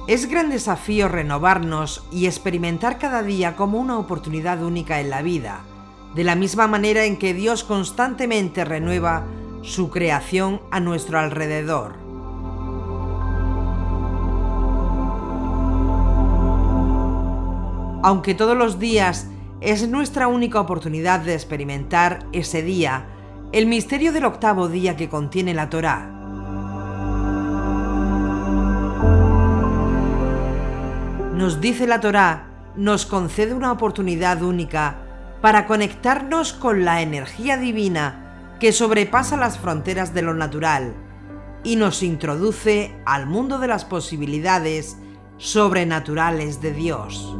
Es gran desafío renovarnos y experimentar cada día como una oportunidad única en la vida, de la misma manera en que Dios constantemente renueva su creación a nuestro alrededor. Aunque todos los días es nuestra única oportunidad de experimentar ese día, el misterio del octavo día que contiene la Torá. Nos dice la Torá, nos concede una oportunidad única para conectarnos con la energía divina que sobrepasa las fronteras de lo natural y nos introduce al mundo de las posibilidades sobrenaturales de Dios.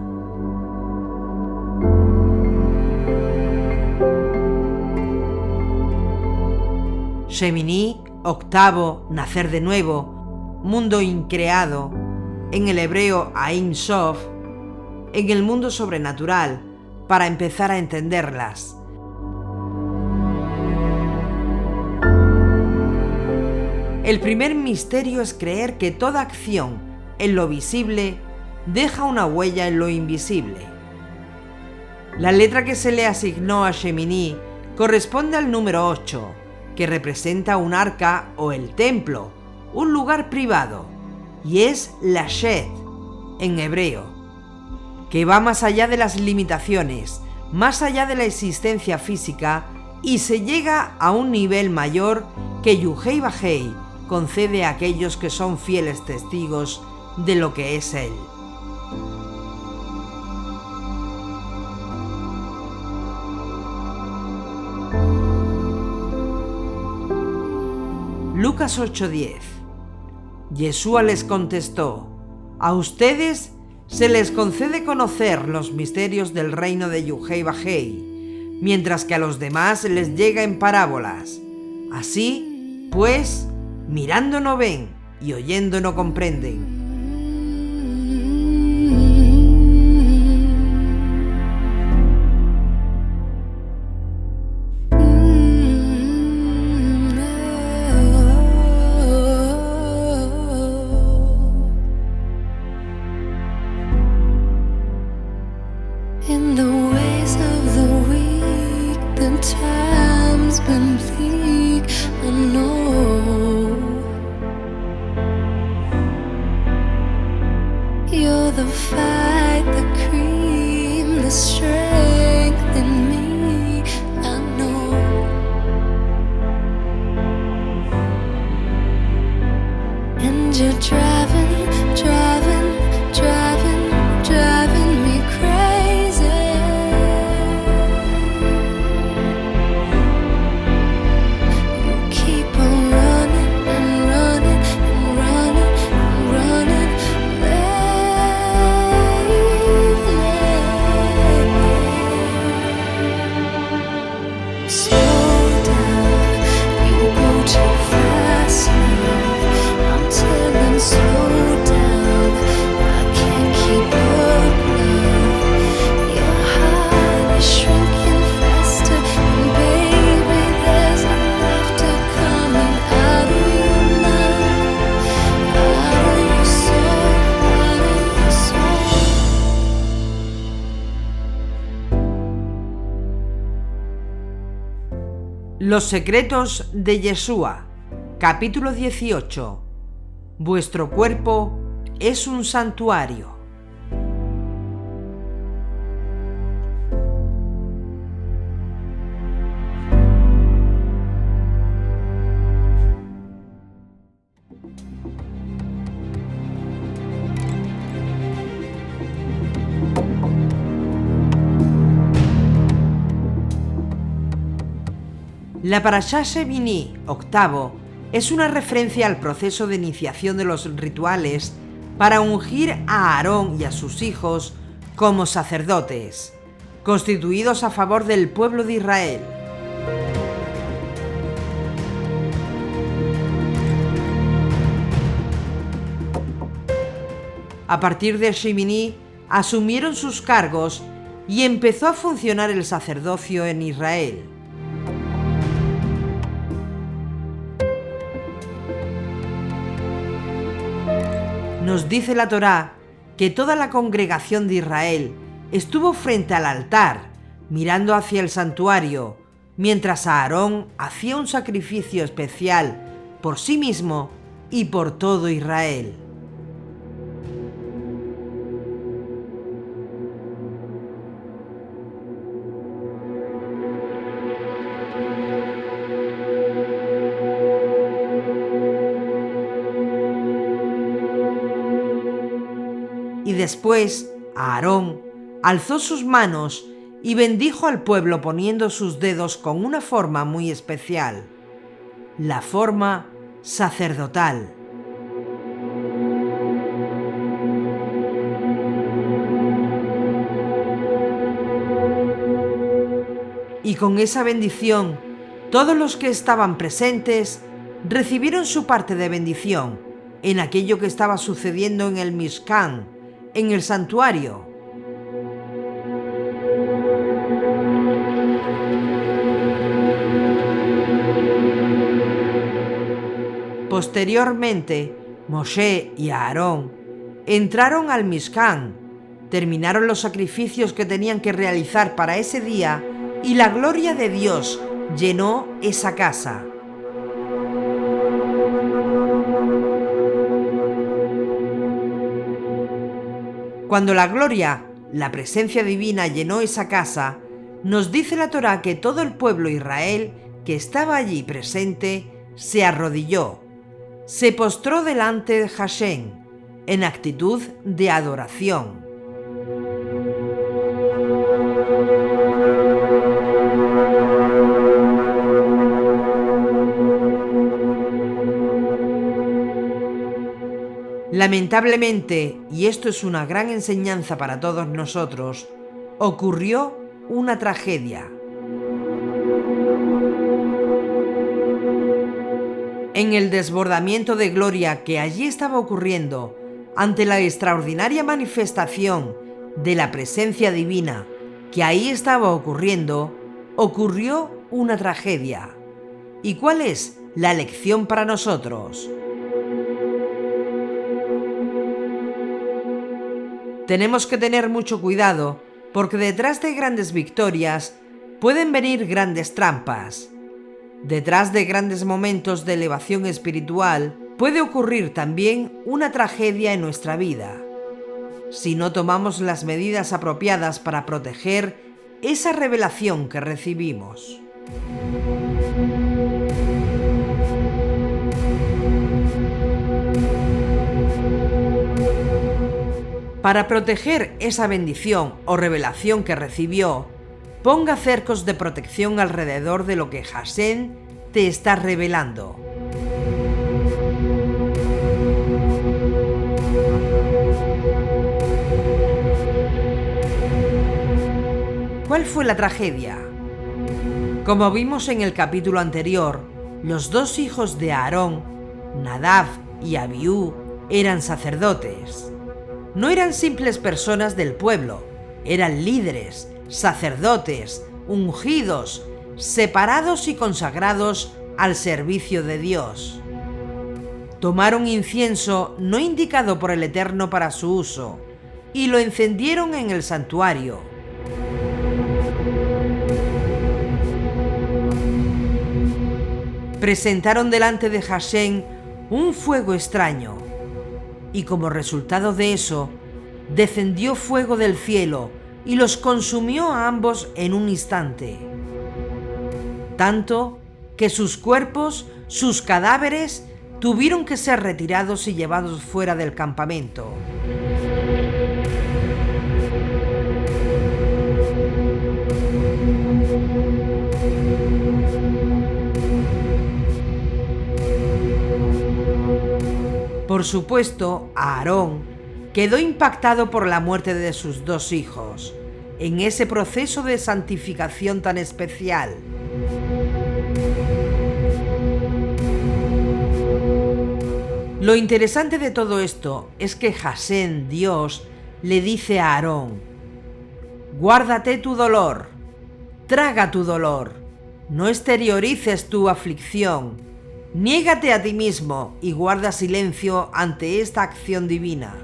Shemini, octavo, nacer de nuevo, mundo increado, en el hebreo Ein Sof, en el mundo sobrenatural, para empezar a entenderlas. El primer misterio es creer que toda acción en lo visible deja una huella en lo invisible. La letra que se le asignó a Shemini corresponde al número 8, que representa un arca o el templo, un lugar privado, y es la Shed, en hebreo, que va más allá de las limitaciones, más allá de la existencia física, y se llega a un nivel mayor que Yuhei Bajei concede a aquellos que son fieles testigos de lo que es Él. Lucas 8:10. Yeshua les contestó: a ustedes se les concede conocer los misterios del reino de Yuhei Bajei, mientras que a los demás les llega en parábolas. Así, pues, mirando no ven y oyendo no comprenden. In the ways of the weak, the time's been bleak, I know. You're the fight, the cream, the strength in me, I know. And you're driving me crazy. You keep on running and running and running and running lately. Slow down, you go too fast now. I'm telling slow down, I can't keep up now. Your heart is shrinking faster, and baby, there's laughter coming out of your mouth, out of your soul, out of your soul. Los secretos de Yeshua, capítulo 18. Vuestro cuerpo es un santuario. La Parashá Shemini, octavo, es una referencia al proceso de iniciación de los rituales para ungir a Aarón y a sus hijos como sacerdotes, constituidos a favor del pueblo de Israel. A partir de Shemini, asumieron sus cargos y empezó a funcionar el sacerdocio en Israel. Nos dice la Torá que toda la congregación de Israel estuvo frente al altar, mirando hacia el santuario, mientras Aarón hacía un sacrificio especial por sí mismo y por todo Israel. Y después Aarón alzó sus manos y bendijo al pueblo poniendo sus dedos con una forma muy especial, la forma sacerdotal. Y con esa bendición, todos los que estaban presentes recibieron su parte de bendición en aquello que estaba sucediendo en el Mishkan, en el santuario. Posteriormente, Moshe y Aarón entraron al Mishkan, terminaron los sacrificios que tenían que realizar para ese día y la gloria de Dios llenó esa casa. Cuando la gloria, la presencia divina llenó esa casa, nos dice la Torá que todo el pueblo Israel que estaba allí presente se arrodilló, se postró delante de Hashem en actitud de adoración. Lamentablemente, y esto es una gran enseñanza para todos nosotros, ocurrió una tragedia. En el desbordamiento de gloria que allí estaba ocurriendo, ante la extraordinaria manifestación de la presencia divina que ahí estaba ocurriendo, ocurrió una tragedia. ¿Y cuál es la lección para nosotros? Tenemos que tener mucho cuidado porque detrás de grandes victorias pueden venir grandes trampas. Detrás de grandes momentos de elevación espiritual puede ocurrir también una tragedia en nuestra vida, si no tomamos las medidas apropiadas para proteger esa revelación que recibimos. Para proteger esa bendición o revelación que recibió, ponga cercos de protección alrededor de lo que Hashem te está revelando. ¿Cuál fue la tragedia? Como vimos en el capítulo anterior, los dos hijos de Aarón, Nadab y Abiú, eran sacerdotes. No eran simples personas del pueblo, eran líderes, sacerdotes, ungidos, separados y consagrados al servicio de Dios. Tomaron incienso no indicado por el Eterno para su uso y lo encendieron en el santuario. Presentaron delante de Hashem un fuego extraño, y como resultado de eso, descendió fuego del cielo y los consumió a ambos en un instante. Tanto que sus cuerpos, sus cadáveres, tuvieron que ser retirados y llevados fuera del campamento. Por supuesto, Aarón quedó impactado por la muerte de sus dos hijos, en ese proceso de santificación tan especial. Lo interesante de todo esto es que Hashem, Dios, le dice a Aarón: guárdate tu dolor, traga tu dolor, no exteriorices tu aflicción, Niégate a ti mismo y guarda silencio ante esta acción divina.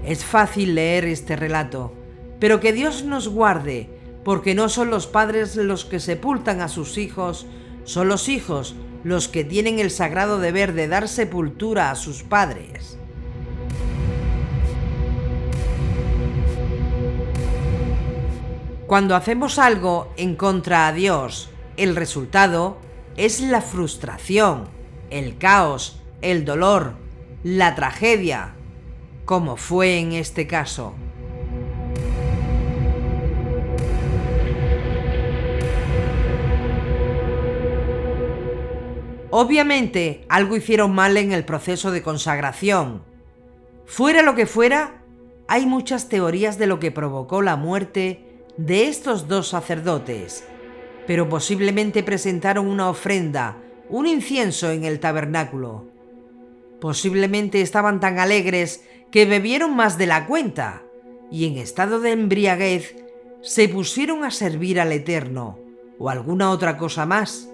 Es fácil leer este relato, pero que Dios nos guarde, porque no son los padres los que sepultan a sus hijos, son los hijos los que tienen el sagrado deber de dar sepultura a sus padres. Cuando hacemos algo en contra a Dios, el resultado es la frustración, el caos, el dolor, la tragedia, como fue en este caso. Obviamente, algo hicieron mal en el proceso de consagración. Fuera lo que fuera, hay muchas teorías de lo que provocó la muerte de estos dos sacerdotes, pero posiblemente presentaron una ofrenda, un incienso en el tabernáculo. Posiblemente estaban tan alegres que bebieron más de la cuenta y en estado de embriaguez se pusieron a servir al Eterno o alguna otra cosa más.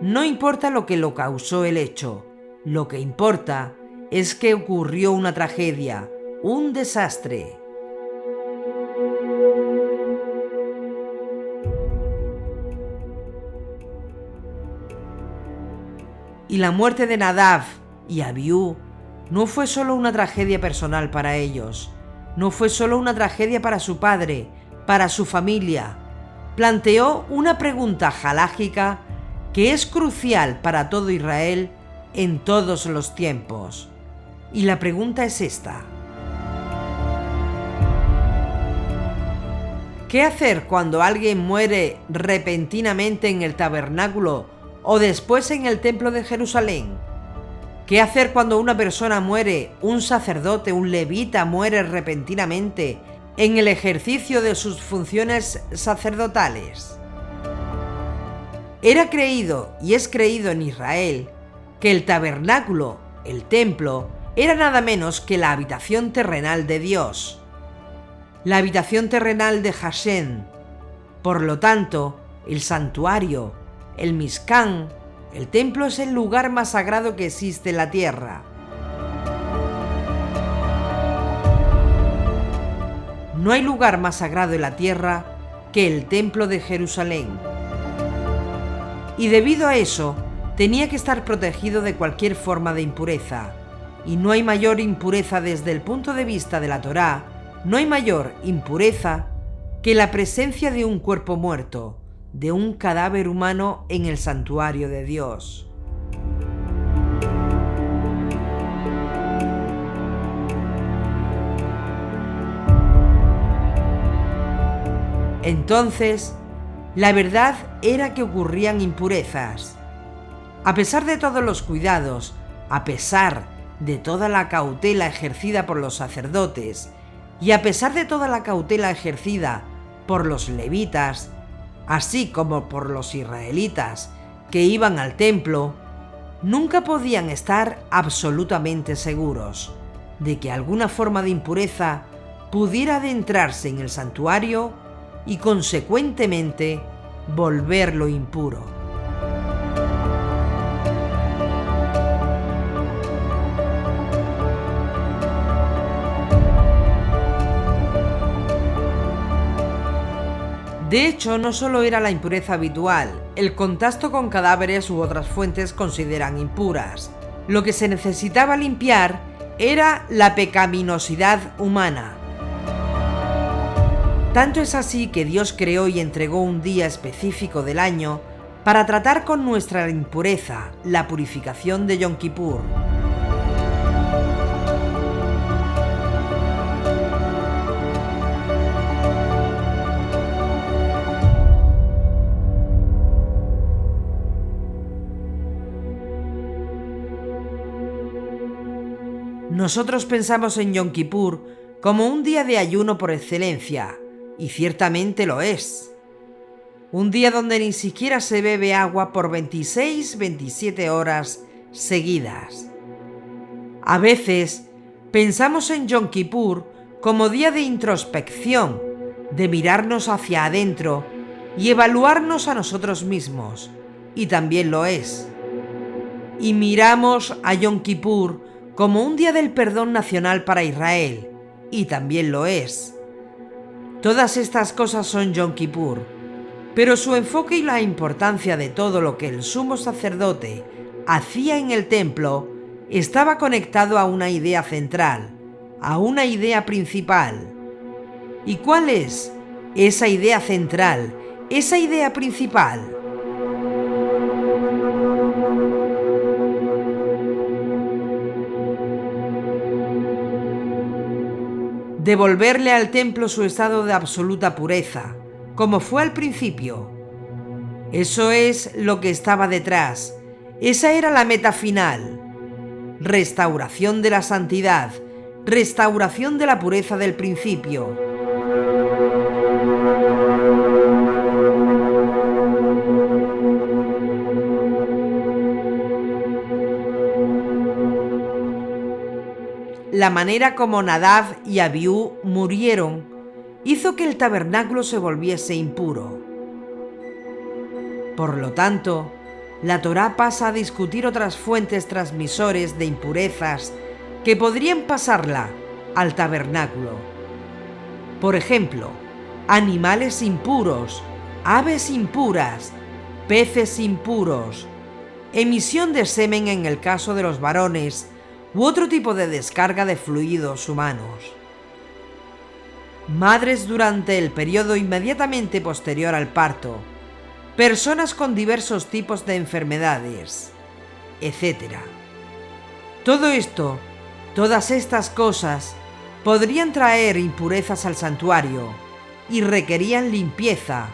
No importa lo que lo causó el hecho, lo que importa es que ocurrió una tragedia, un desastre. Y la muerte de Nadab y Abiú no fue solo una tragedia personal para ellos, no fue solo una tragedia para su padre, para su familia. Planteó una pregunta halágica que es crucial para todo Israel en todos los tiempos. Y la pregunta es esta: ¿qué hacer cuando alguien muere repentinamente en el tabernáculo o después en el templo de Jerusalén? ¿Qué hacer cuando una persona muere, un sacerdote, un levita muere repentinamente en el ejercicio de sus funciones sacerdotales? Era creído y es creído en Israel que el tabernáculo, el templo, era nada menos que la habitación terrenal de Dios, la habitación terrenal de Hashem. Por lo tanto, el santuario, el Mishkan, el templo es el lugar más sagrado que existe en la tierra. No hay lugar más sagrado en la tierra que el templo de Jerusalén. Y debido a eso, tenía que estar protegido de cualquier forma de impureza. Y no hay mayor impureza desde el punto de vista de la Torá, no hay mayor impureza que la presencia de un cuerpo muerto, de un cadáver humano en el santuario de Dios. Entonces, la verdad era que ocurrían impurezas. A pesar de todos los cuidados, a pesar de toda la cautela ejercida por los sacerdotes y a pesar de toda la cautela ejercida por los levitas, así como por los israelitas que iban al templo, nunca podían estar absolutamente seguros de que alguna forma de impureza pudiera adentrarse en el santuario y consecuentemente volverlo impuro. De hecho, no solo era la impureza habitual, el contacto con cadáveres u otras fuentes consideran impuras. Lo que se necesitaba limpiar era la pecaminosidad humana. Tanto es así que Dios creó y entregó un día específico del año para tratar con nuestra impureza, la purificación de Yom Kippur. Nosotros pensamos en Yom Kippur como un día de ayuno por excelencia, y ciertamente lo es. Un día donde ni siquiera se bebe agua por 26-27 horas seguidas. A veces Pensamos en Yom Kippur como día de introspección, de mirarnos hacia adentro y evaluarnos a nosotros mismos, y también lo es. Y miramos a Yom Kippur como un día del perdón nacional para Israel, y también lo es. Todas estas cosas son Yom Kippur, pero su enfoque y la importancia de todo lo que el sumo sacerdote hacía en el templo estaba conectado a una idea central, a una idea principal. ¿Y cuál es esa idea central, esa idea principal? Devolverle al templo su estado de absoluta pureza, como fue al principio. Eso es lo que estaba detrás. Esa era la meta final. Restauración de la santidad, restauración de la pureza del principio. La manera como Nadab y Abiú murieron hizo que el tabernáculo se volviese impuro. Por lo tanto, la Torá pasa a discutir otras fuentes transmisores de impurezas que podrían pasarla al tabernáculo. Por ejemplo, animales impuros, aves impuras, peces impuros, emisión de semen en el caso de los varones u otro tipo de descarga de fluidos humanos. Madres durante el periodo inmediatamente posterior al parto, personas con diversos tipos de enfermedades, etc. Todo esto, todas estas cosas, podrían traer impurezas al santuario y requerían limpieza.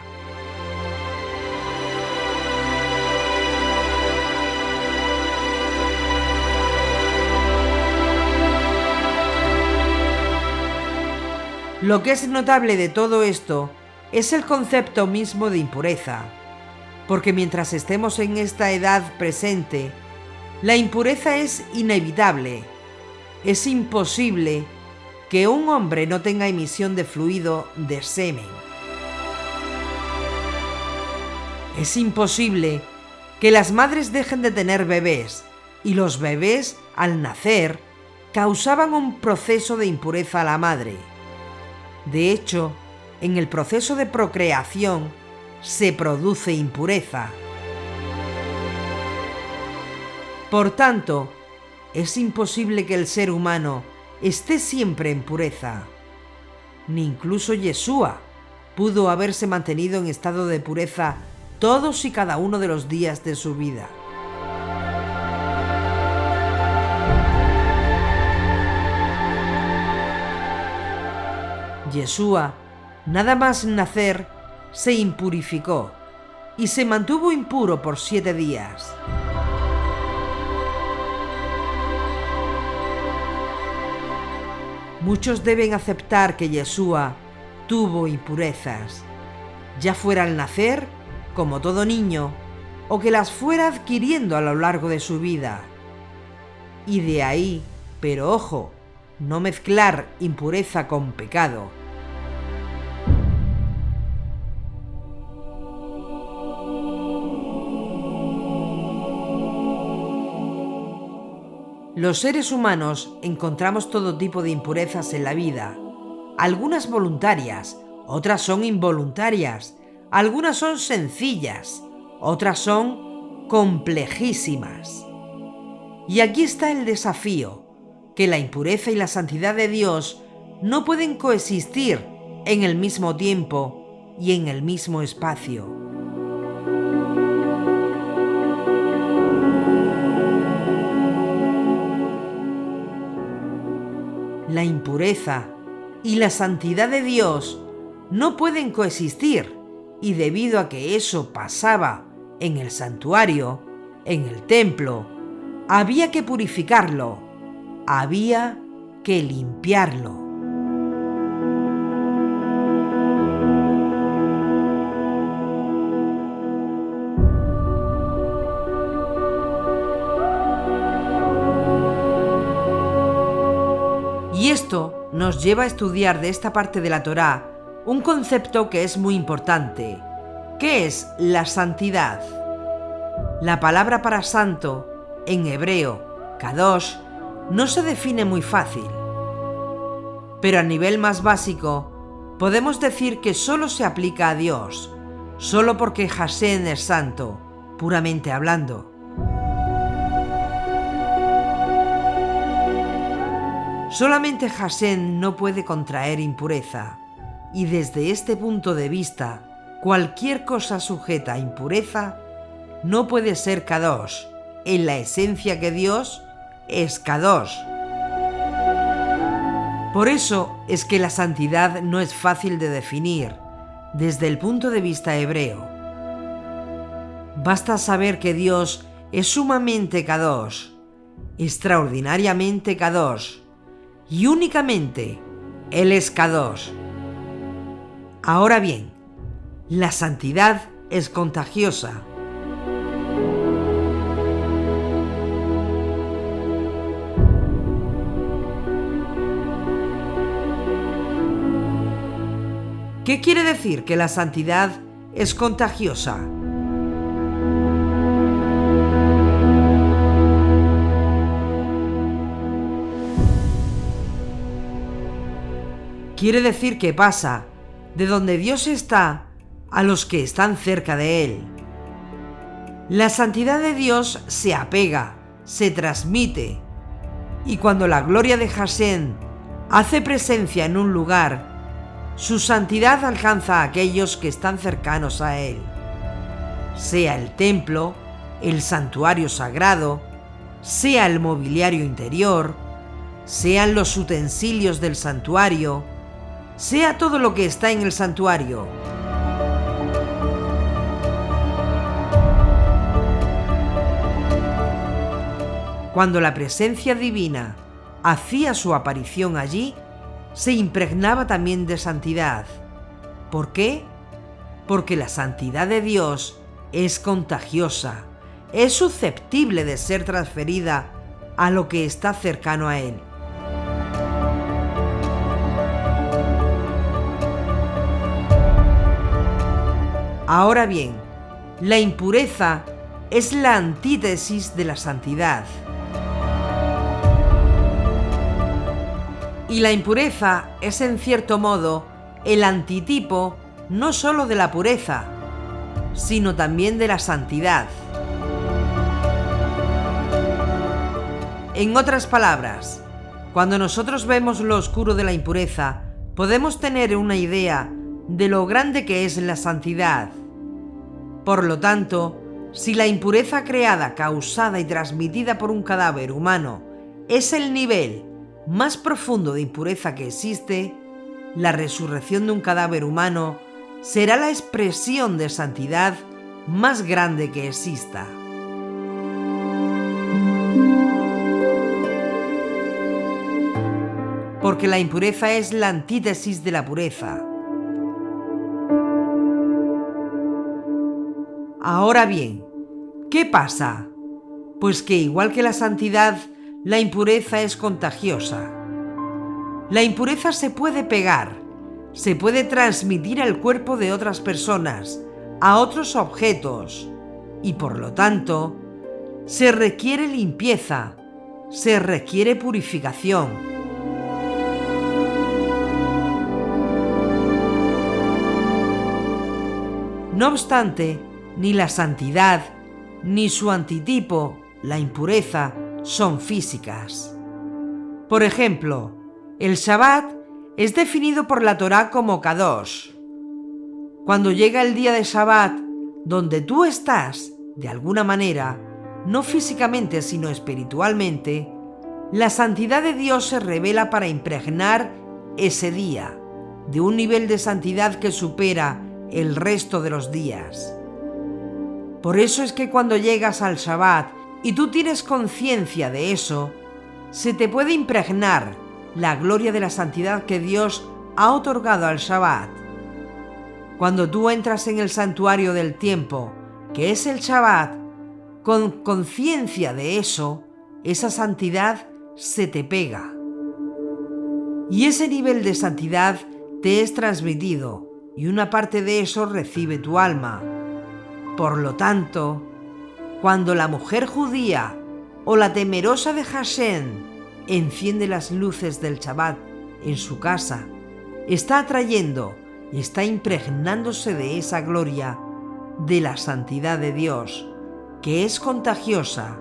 Lo que es notable de todo esto es el concepto mismo de impureza, porque mientras estemos en esta edad presente, la impureza es inevitable. Es imposible que un hombre no tenga emisión de fluido de semen. Es imposible que las madres dejen de tener bebés, y los bebés, al nacer, causaban un proceso de impureza a la madre. De hecho, en el proceso de procreación se produce impureza. Por tanto, es imposible que el ser humano esté siempre en pureza. Ni incluso Yeshua pudo haberse mantenido en estado de pureza todos y cada uno de los días de su vida. Yeshua, nada más nacer, se impurificó y se mantuvo impuro por 7 días. Muchos deben aceptar que Yeshua tuvo impurezas, ya fuera al nacer, como todo niño, o que las fuera adquiriendo a lo largo de su vida. Y de ahí, pero ojo, no mezclar impureza con pecado. Los seres humanos encontramos todo tipo de impurezas en la vida, algunas voluntarias, otras son involuntarias, algunas son sencillas, otras son complejísimas. Y aquí está el desafío, que la impureza y la santidad de Dios no pueden coexistir en el mismo tiempo y en el mismo espacio. La impureza y la santidad de Dios no pueden coexistir, y debido a que eso pasaba en el santuario, en el templo, había que purificarlo, había que limpiarlo. Y esto nos lleva a estudiar de esta parte de la Torá un concepto que es muy importante. ¿Qué es la santidad? La palabra para santo, en hebreo, kadosh, no se define muy fácil. Pero a nivel más básico, podemos decir que solo se aplica a Dios, solo porque Hashem es santo, puramente hablando. Solamente Hashem no puede contraer impureza, y desde este punto de vista, cualquier cosa sujeta a impureza no puede ser kadosh, en la esencia que Dios es kadosh. Por eso es que la santidad no es fácil de definir desde el punto de vista hebreo. Basta saber que Dios es sumamente kadosh, extraordinariamente kadosh, y únicamente Él es kadosh. Ahora bien, la santidad es contagiosa. ¿Qué quiere decir que la santidad es contagiosa? Quiere decir que pasa de donde Dios está a los que están cerca de Él. La santidad de Dios se apega, se transmite, y cuando la gloria de Hashem hace presencia en un lugar, su santidad alcanza a aquellos que están cercanos a Él, sea el templo, el santuario sagrado, sea el mobiliario interior, sean los utensilios del santuario, sea todo lo que está en el santuario. Cuando la presencia divina hacía su aparición allí, se impregnaba también de santidad. ¿Por qué? Porque la santidad de Dios es contagiosa, es susceptible de ser transferida a lo que está cercano a Él. Ahora bien, la impureza es la antítesis de la santidad. Y la impureza es en cierto modo el antitipo no solo de la pureza, sino también de la santidad. En otras palabras, cuando nosotros vemos lo oscuro de la impureza, podemos tener una idea de lo grande que es la santidad. Por lo tanto, si la impureza creada, causada y transmitida por un cadáver humano es el nivel más profundo de impureza que existe, la resurrección de un cadáver humano será la expresión de santidad más grande que exista. Porque la impureza es la antítesis de la pureza. Ahora bien, ¿qué pasa? Pues que igual que la santidad, la impureza es contagiosa. La impureza se puede pegar, se puede transmitir al cuerpo de otras personas, a otros objetos, y por lo tanto, se requiere limpieza, se requiere purificación. No obstante, ni la santidad, ni su antitipo, la impureza, son físicas. Por ejemplo, el Shabbat es definido por la Torá como Kadosh. Cuando llega el día de Shabbat, donde tú estás, de alguna manera, no físicamente sino espiritualmente, la santidad de Dios se revela para impregnar ese día, de un nivel de santidad que supera el resto de los días. Por eso es que cuando llegas al Shabbat y tú tienes conciencia de eso, se te puede impregnar la gloria de la santidad que Dios ha otorgado al Shabbat. Cuando tú entras en el santuario del tiempo, que es el Shabbat, con conciencia de eso, esa santidad se te pega. Y ese nivel de santidad te es transmitido, y una parte de eso recibe tu alma. Por lo tanto, cuando la mujer judía o la temerosa de Hashem enciende las luces del Shabbat en su casa, está atrayendo y está impregnándose de esa gloria, de la santidad de Dios, que es contagiosa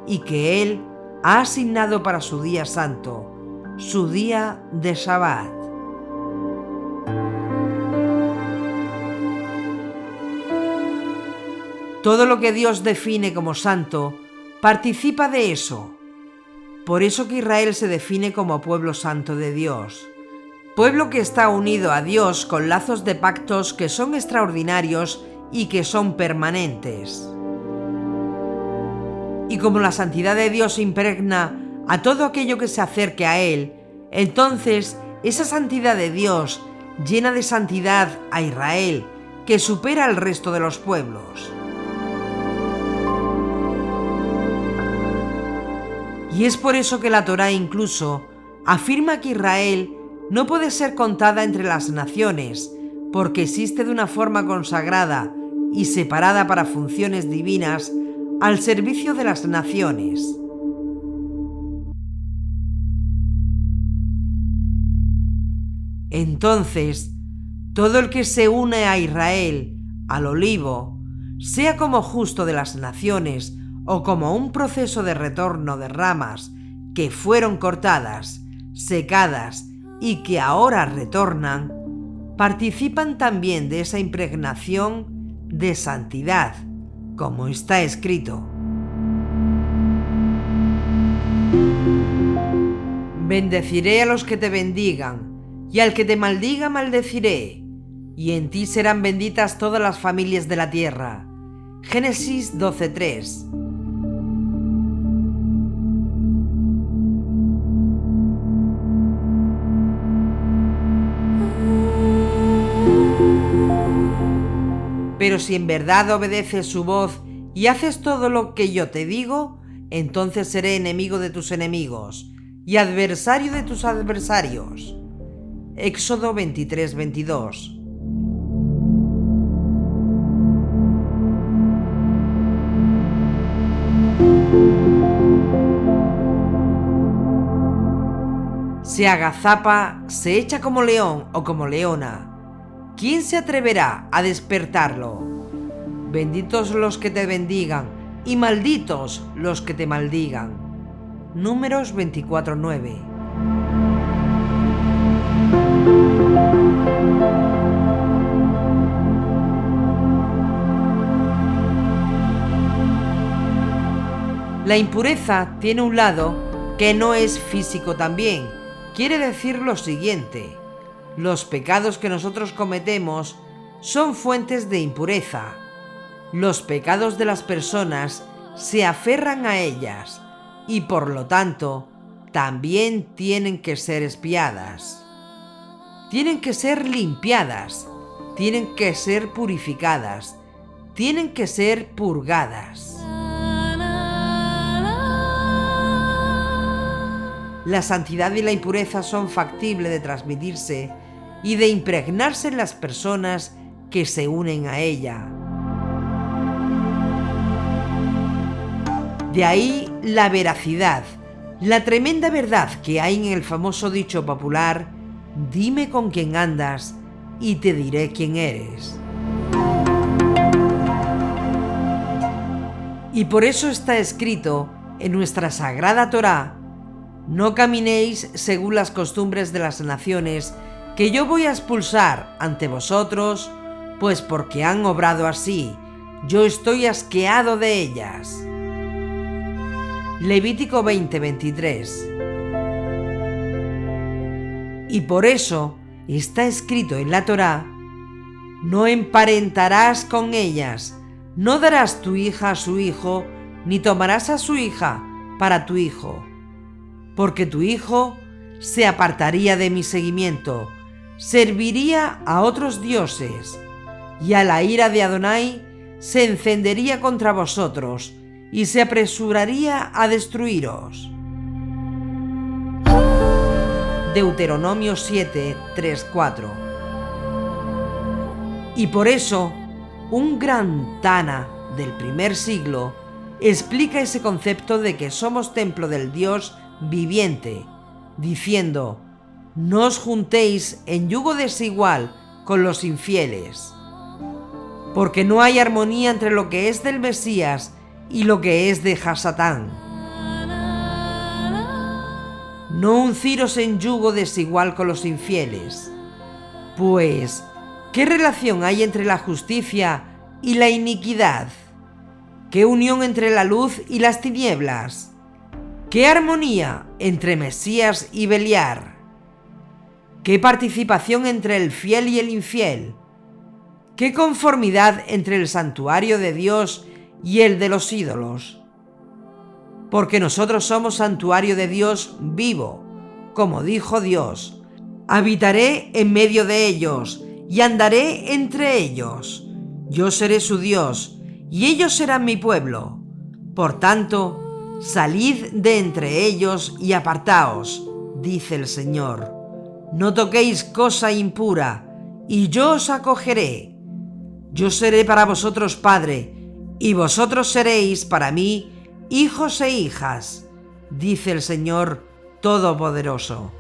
y que Él ha asignado para su día santo, su día de Shabbat. Todo lo que Dios define como santo participa de eso. Por eso que Israel se define como pueblo santo de Dios. Pueblo que está unido a Dios con lazos de pactos que son extraordinarios y que son permanentes. Y como la santidad de Dios impregna a todo aquello que se acerque a Él, entonces esa santidad de Dios llena de santidad a Israel, que supera al resto de los pueblos. Y es por eso que la Torá incluso afirma que Israel no puede ser contada entre las naciones, porque existe de una forma consagrada y separada para funciones divinas al servicio de las naciones. Entonces, todo el que se une a Israel, al olivo, sea como justo de las naciones o como un proceso de retorno de ramas que fueron cortadas, secadas y que ahora retornan, participan también de esa impregnación de santidad, como está escrito. Bendeciré a los que te bendigan, y al que te maldiga maldeciré, y en ti serán benditas todas las familias de la tierra. Génesis 12:3. Pero si en verdad obedeces su voz y haces todo lo que yo te digo, entonces seré enemigo de tus enemigos y adversario de tus adversarios. Éxodo 23:22. Se agazapa, se echa como león o como leona. ¿Quién se atreverá a despertarlo? Benditos los que te bendigan y malditos los que te maldigan. Números 24:9. La impureza tiene un lado que no es físico también. Quiere decir lo siguiente: los pecados que nosotros cometemos son fuentes de impureza. Los pecados de las personas se aferran a ellas y por lo tanto también tienen que ser expiadas. Tienen que ser limpiadas, tienen que ser purificadas, tienen que ser purgadas. La santidad y la impureza son factibles de transmitirse y de impregnarse en las personas que se unen a ella. De ahí la veracidad, la tremenda verdad que hay en el famoso dicho popular: dime con quién andas y te diré quién eres. Y por eso está escrito en nuestra sagrada Torá: no caminéis según las costumbres de las naciones que yo voy a expulsar ante vosotros, pues porque han obrado así, yo estoy asqueado de ellas. Levítico 20:23. Y por eso está escrito en la Torá: no emparentarás con ellas, no darás tu hija a su hijo, ni tomarás a su hija para tu hijo, porque tu hijo se apartaría de mi seguimiento, serviría a otros dioses, y a la ira de Adonai se encendería contra vosotros, y se apresuraría a destruiros. Deuteronomio 7, 3, 4. Y por eso, un gran Tana del primer siglo explica ese concepto de que somos templo del Dios viviente, diciendo: no os juntéis en yugo desigual con los infieles, porque no hay armonía entre lo que es del Mesías y lo que es de Hasatán. No unciros en yugo desigual con los infieles. Pues, ¿qué relación hay entre la justicia y la iniquidad? ¿Qué unión entre la luz y las tinieblas? ¿Qué armonía entre Mesías y Beliar? ¿Qué participación entre el fiel y el infiel? ¿Qué conformidad entre el santuario de Dios y el de los ídolos? Porque nosotros somos santuario de Dios vivo, como dijo Dios: habitaré en medio de ellos y andaré entre ellos. Yo seré su Dios y ellos serán mi pueblo. Por tanto, salid de entre ellos y apartaos, dice el Señor. No toquéis cosa impura, y yo os acogeré. Yo seré para vosotros padre, y vosotros seréis para mí hijos e hijas, dice el Señor Todopoderoso.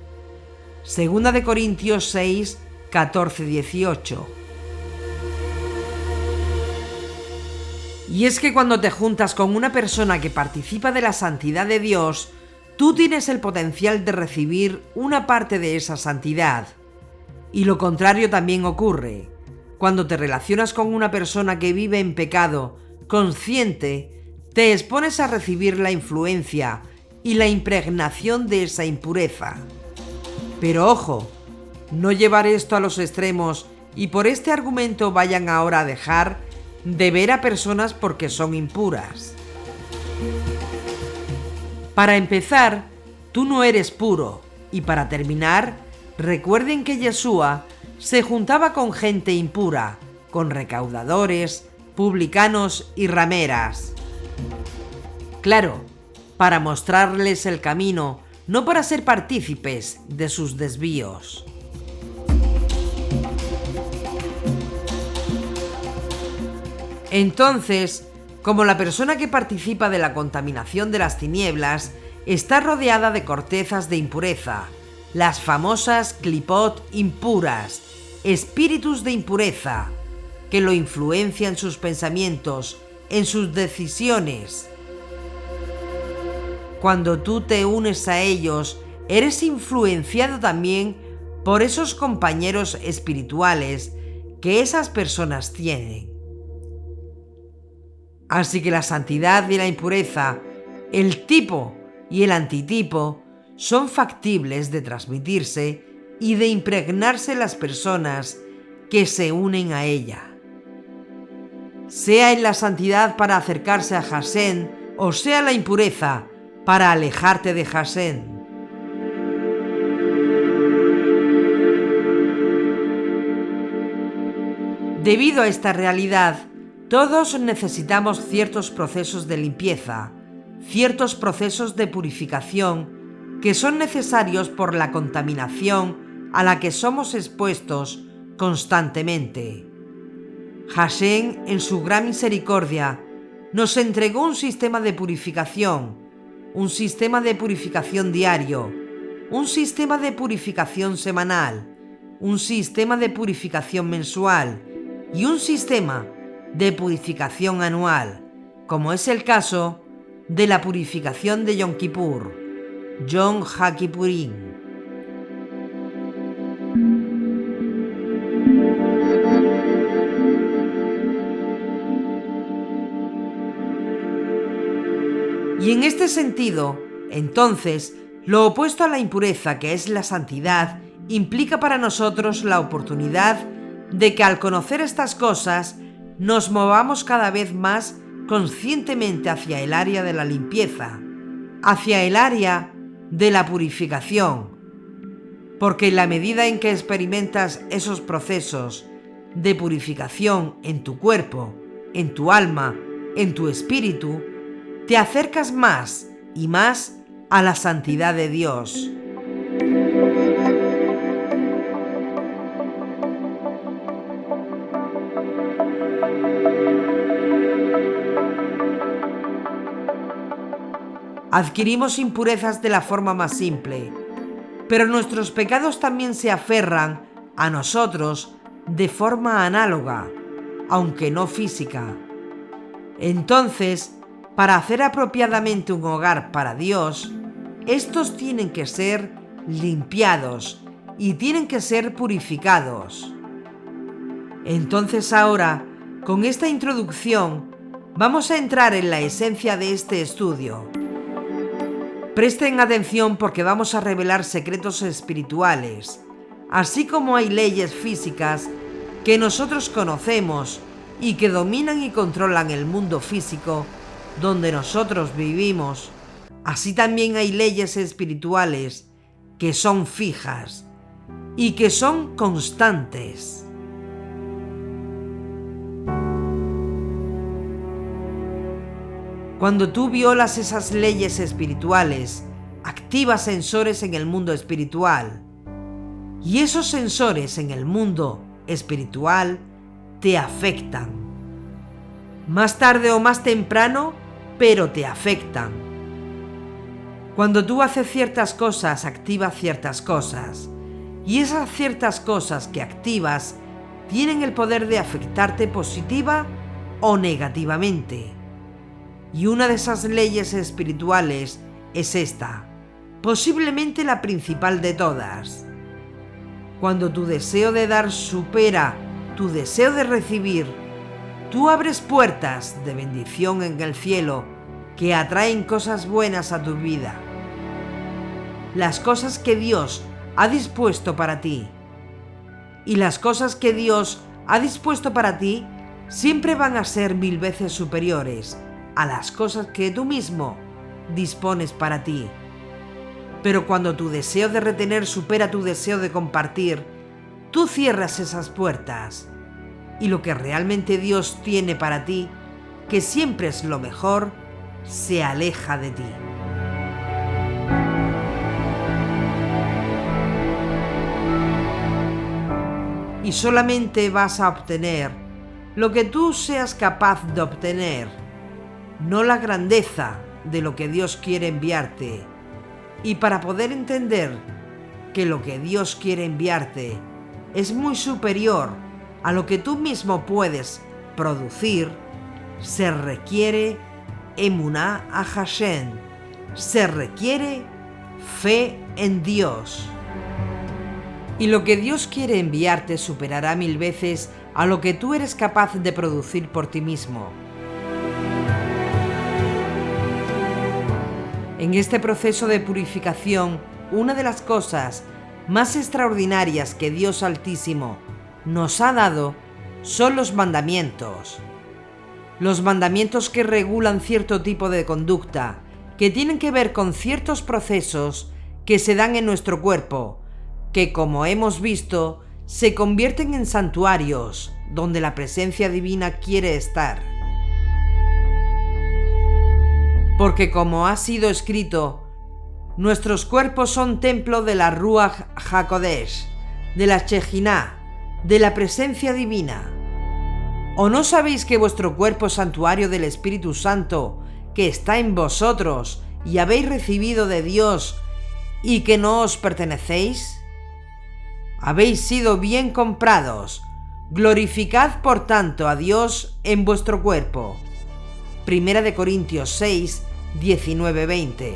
Segunda de Corintios 6, 14, 18. Y es que cuando te juntas con una persona que participa de la santidad de Dios, tú tienes el potencial de recibir una parte de esa santidad. Y lo contrario también ocurre. Cuando te relacionas con una persona que vive en pecado, consciente, te expones a recibir la influencia y la impregnación de esa impureza. Pero ojo, no llevar esto a los extremos y por este argumento vayan ahora a dejar de ver a personas porque son impuras. Para empezar, tú no eres puro, y para terminar, recuerden que Yeshua se juntaba con gente impura, con recaudadores, publicanos y rameras. Claro, para mostrarles el camino, no para ser partícipes de sus desvíos. Entonces, como la persona que participa de la contaminación de las tinieblas está rodeada de cortezas de impureza, las famosas clipot impuras, espíritus de impureza, que lo influencian en sus pensamientos, en sus decisiones. Cuando tú te unes a ellos, eres influenciado también por esos compañeros espirituales que esas personas tienen. Así que la santidad y la impureza, el tipo y el antitipo, son factibles de transmitirse y de impregnarse en las personas que se unen a ella. Sea en la santidad para acercarse a Hashem, o sea la impureza para alejarte de Hashem. Debido a esta realidad, todos necesitamos ciertos procesos de limpieza, ciertos procesos de purificación que son necesarios por la contaminación a la que somos expuestos constantemente. Hashem, en su gran misericordia, nos entregó un sistema de purificación diario, un sistema de purificación semanal, un sistema de purificación mensual y un sistema de purificación anual, como es el caso de la purificación de Yom Kippur, Yom HaKippurim. Y en este sentido, entonces, lo opuesto a la impureza, que es la santidad, implica para nosotros la oportunidad de que al conocer estas cosas, nos movamos cada vez más conscientemente hacia el área de la limpieza, hacia el área de la purificación, porque en la medida en que experimentas esos procesos de purificación en tu cuerpo, en tu alma, en tu espíritu, te acercas más y más a la santidad de Dios. Adquirimos impurezas de la forma más simple, pero nuestros pecados también se aferran a nosotros de forma análoga, aunque no física. Entonces, para hacer apropiadamente un hogar para Dios, estos tienen que ser limpiados y tienen que ser purificados. Entonces ahora, con esta introducción, vamos a entrar en la esencia de este estudio. Presten atención porque vamos a revelar secretos espirituales, así como hay leyes físicas que nosotros conocemos y que dominan y controlan el mundo físico donde nosotros vivimos. Así también hay leyes espirituales que son fijas y que son constantes. Cuando tú violas esas leyes espirituales, activas sensores en el mundo espiritual. Y esos sensores en el mundo espiritual te afectan. Más tarde o más temprano, pero te afectan. Cuando tú haces ciertas cosas, activas ciertas cosas. Y esas ciertas cosas que activas tienen el poder de afectarte positiva o negativamente. Y una de esas leyes espirituales es esta, posiblemente la principal de todas. Cuando tu deseo de dar supera tu deseo de recibir, tú abres puertas de bendición en el cielo que atraen cosas buenas a tu vida. Las cosas que Dios ha dispuesto para ti. Y las cosas que Dios ha dispuesto para ti siempre van a ser 1000 veces superiores a las cosas que tú mismo dispones para ti. Pero cuando tu deseo de retener supera tu deseo de compartir, tú cierras esas puertas. Y lo que realmente Dios tiene para ti, que siempre es lo mejor, se aleja de ti. Y solamente vas a obtener lo que tú seas capaz de obtener, no la grandeza de lo que Dios quiere enviarte. Y para poder entender que lo que Dios quiere enviarte es muy superior a lo que tú mismo puedes producir, se requiere emuná a Hashem, se requiere fe en Dios. Y lo que Dios quiere enviarte superará 1000 veces a lo que tú eres capaz de producir por ti mismo. En este proceso de purificación, una de las cosas más extraordinarias que Dios Altísimo nos ha dado son los mandamientos. Los mandamientos que regulan cierto tipo de conducta, que tienen que ver con ciertos procesos que se dan en nuestro cuerpo, que como hemos visto, se convierten en santuarios donde la presencia divina quiere estar. Porque como ha sido escrito, nuestros cuerpos son templo de la Ruach HaKodesh, de la Shejiná, de la presencia divina. ¿O no sabéis que vuestro cuerpo es santuario del Espíritu Santo, que está en vosotros y habéis recibido de Dios y que no os pertenecéis? Habéis sido bien comprados. Glorificad por tanto a Dios en vuestro cuerpo. 1 Corintios 6, 19-20.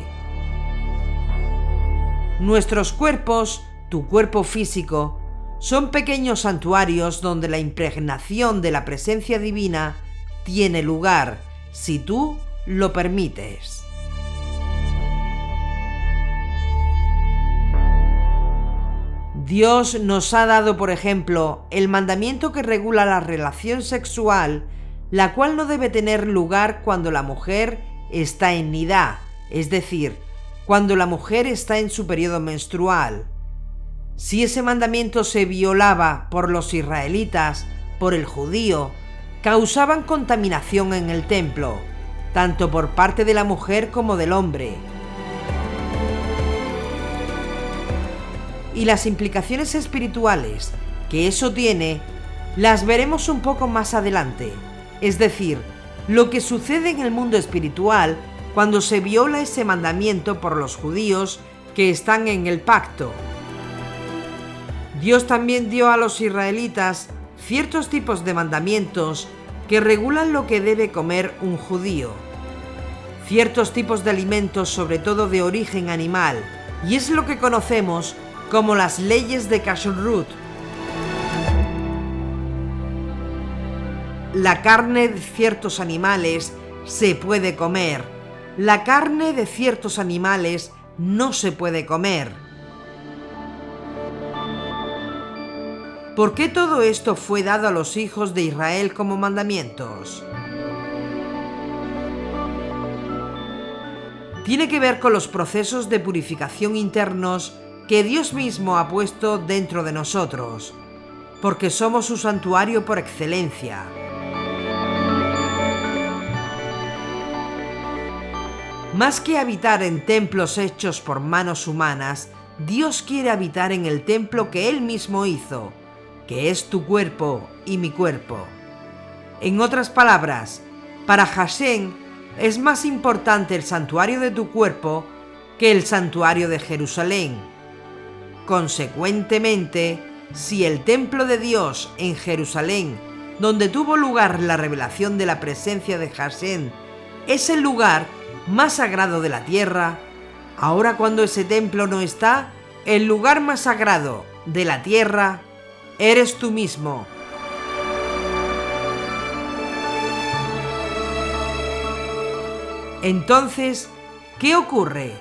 Nuestros cuerpos, tu cuerpo físico, son pequeños santuarios donde la impregnación de la presencia divina tiene lugar, si tú lo permites. Dios nos ha dado, por ejemplo, el mandamiento que regula la relación sexual, la cual no debe tener lugar cuando la mujer está en nidá, es decir, cuando la mujer está en su periodo menstrual. Si ese mandamiento se violaba por los israelitas, por el judío, causaban contaminación en el templo, tanto por parte de la mujer como del hombre. Y las implicaciones espirituales que eso tiene, las veremos un poco más adelante. Es decir, lo que sucede en el mundo espiritual cuando se viola ese mandamiento por los judíos que están en el pacto. Dios también dio a los israelitas ciertos tipos de mandamientos que regulan lo que debe comer un judío. Ciertos tipos de alimentos, sobre todo de origen animal, y es lo que conocemos como las leyes de Kashrut. La carne de ciertos animales se puede comer. La carne de ciertos animales no se puede comer. ¿Por qué todo esto fue dado a los hijos de Israel como mandamientos? Tiene que ver con los procesos de purificación internos que Dios mismo ha puesto dentro de nosotros, porque somos su santuario por excelencia. Más que habitar en templos hechos por manos humanas, Dios quiere habitar en el templo que Él mismo hizo, que es tu cuerpo y mi cuerpo. En otras palabras, para Hashem es más importante el santuario de tu cuerpo que el santuario de Jerusalén. Consecuentemente, si el templo de Dios en Jerusalén, donde tuvo lugar la revelación de la presencia de Hashem, es el lugar más sagrado de la tierra, ahora cuando ese templo no está, el lugar más sagrado de la tierra eres tú mismo. Entonces, ¿qué ocurre?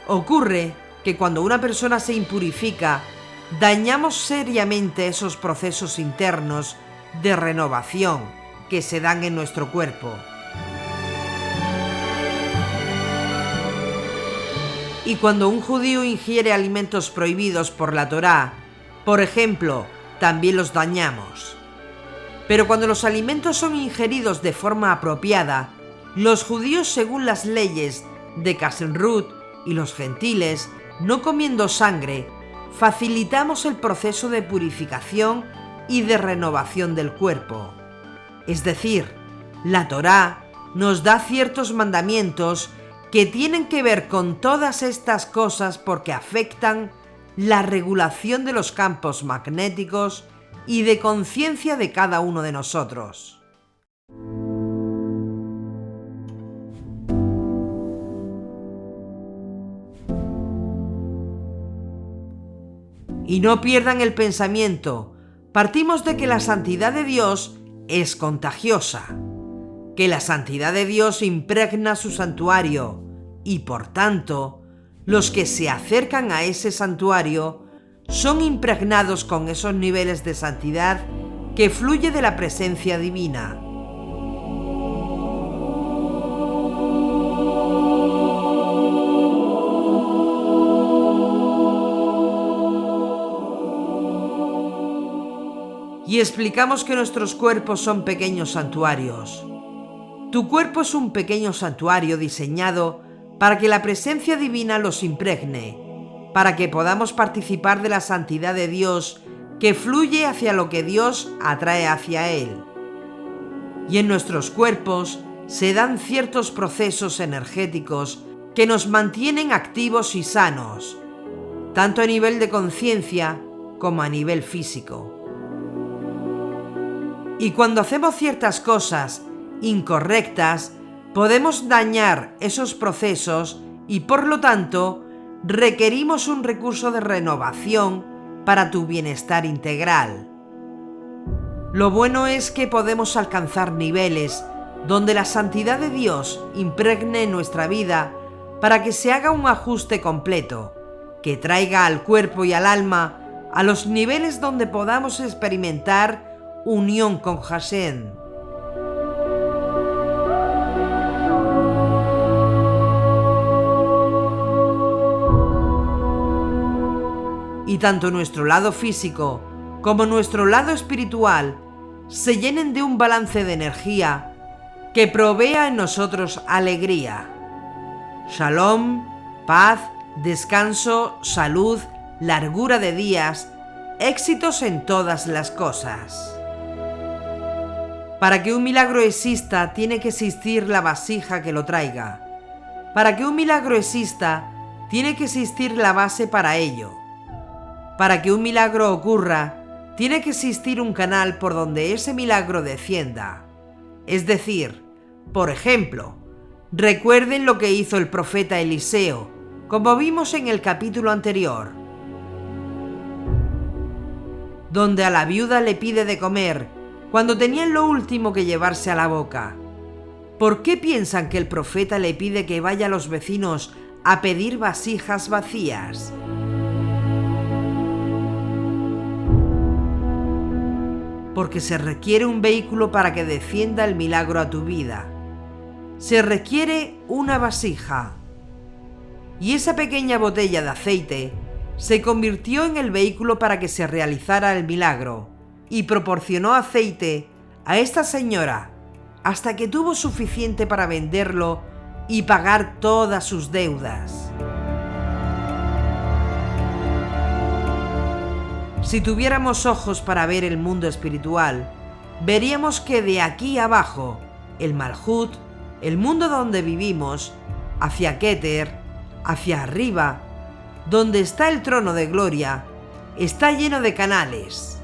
Ocurre que cuando una persona se impurifica, dañamos seriamente esos procesos internos de renovación que se dan en nuestro cuerpo. Y cuando un judío ingiere alimentos prohibidos por la Torá, por ejemplo, también los dañamos. Pero cuando los alimentos son ingeridos de forma apropiada, los judíos según las leyes de Kashrut y los gentiles, no comiendo sangre, facilitamos el proceso de purificación y de renovación del cuerpo. Es decir, la Torá nos da ciertos mandamientos que tienen que ver con todas estas cosas porque afectan la regulación de los campos magnéticos y de conciencia de cada uno de nosotros. Y no pierdan el pensamiento, partimos de que la santidad de Dios es contagiosa, que la santidad de Dios impregna su santuario y por tanto, los que se acercan a ese santuario son impregnados con esos niveles de santidad que fluye de la presencia divina. Y explicamos que nuestros cuerpos son pequeños santuarios. Tu cuerpo es un pequeño santuario diseñado para que la presencia divina los impregne, para que podamos participar de la santidad de Dios que fluye hacia lo que Dios atrae hacia Él. Y en nuestros cuerpos se dan ciertos procesos energéticos que nos mantienen activos y sanos, tanto a nivel de conciencia como a nivel físico. Y cuando hacemos ciertas cosas incorrectas, podemos dañar esos procesos y por lo tanto requerimos un recurso de renovación para tu bienestar integral. Lo bueno es que podemos alcanzar niveles donde la santidad de Dios impregne nuestra vida para que se haga un ajuste completo, que traiga al cuerpo y al alma a los niveles donde podamos experimentar unión con Hashem. Y tanto nuestro lado físico como nuestro lado espiritual se llenen de un balance de energía que provea en nosotros alegría. Shalom, paz, descanso, salud, largura de días, éxitos en todas las cosas. Para que un milagro exista, tiene que existir la vasija que lo traiga. Para que un milagro exista, tiene que existir la base para ello. Para que un milagro ocurra, tiene que existir un canal por donde ese milagro descienda. Es decir, por ejemplo, recuerden lo que hizo el profeta Eliseo, como vimos en el capítulo anterior, donde a la viuda le pide de comer cuando tenían lo último que llevarse a la boca. ¿Por qué piensan que el profeta le pide que vaya a los vecinos a pedir vasijas vacías? Porque se requiere un vehículo para que descienda el milagro a tu vida. Se requiere una vasija. Y esa pequeña botella de aceite se convirtió en el vehículo para que se realizara el milagro y proporcionó aceite a esta señora hasta que tuvo suficiente para venderlo y pagar todas sus deudas. Si tuviéramos ojos para ver el mundo espiritual, veríamos que de aquí abajo, el Malhut, el mundo donde vivimos, hacia Keter, hacia arriba, donde está el trono de gloria, está lleno de canales.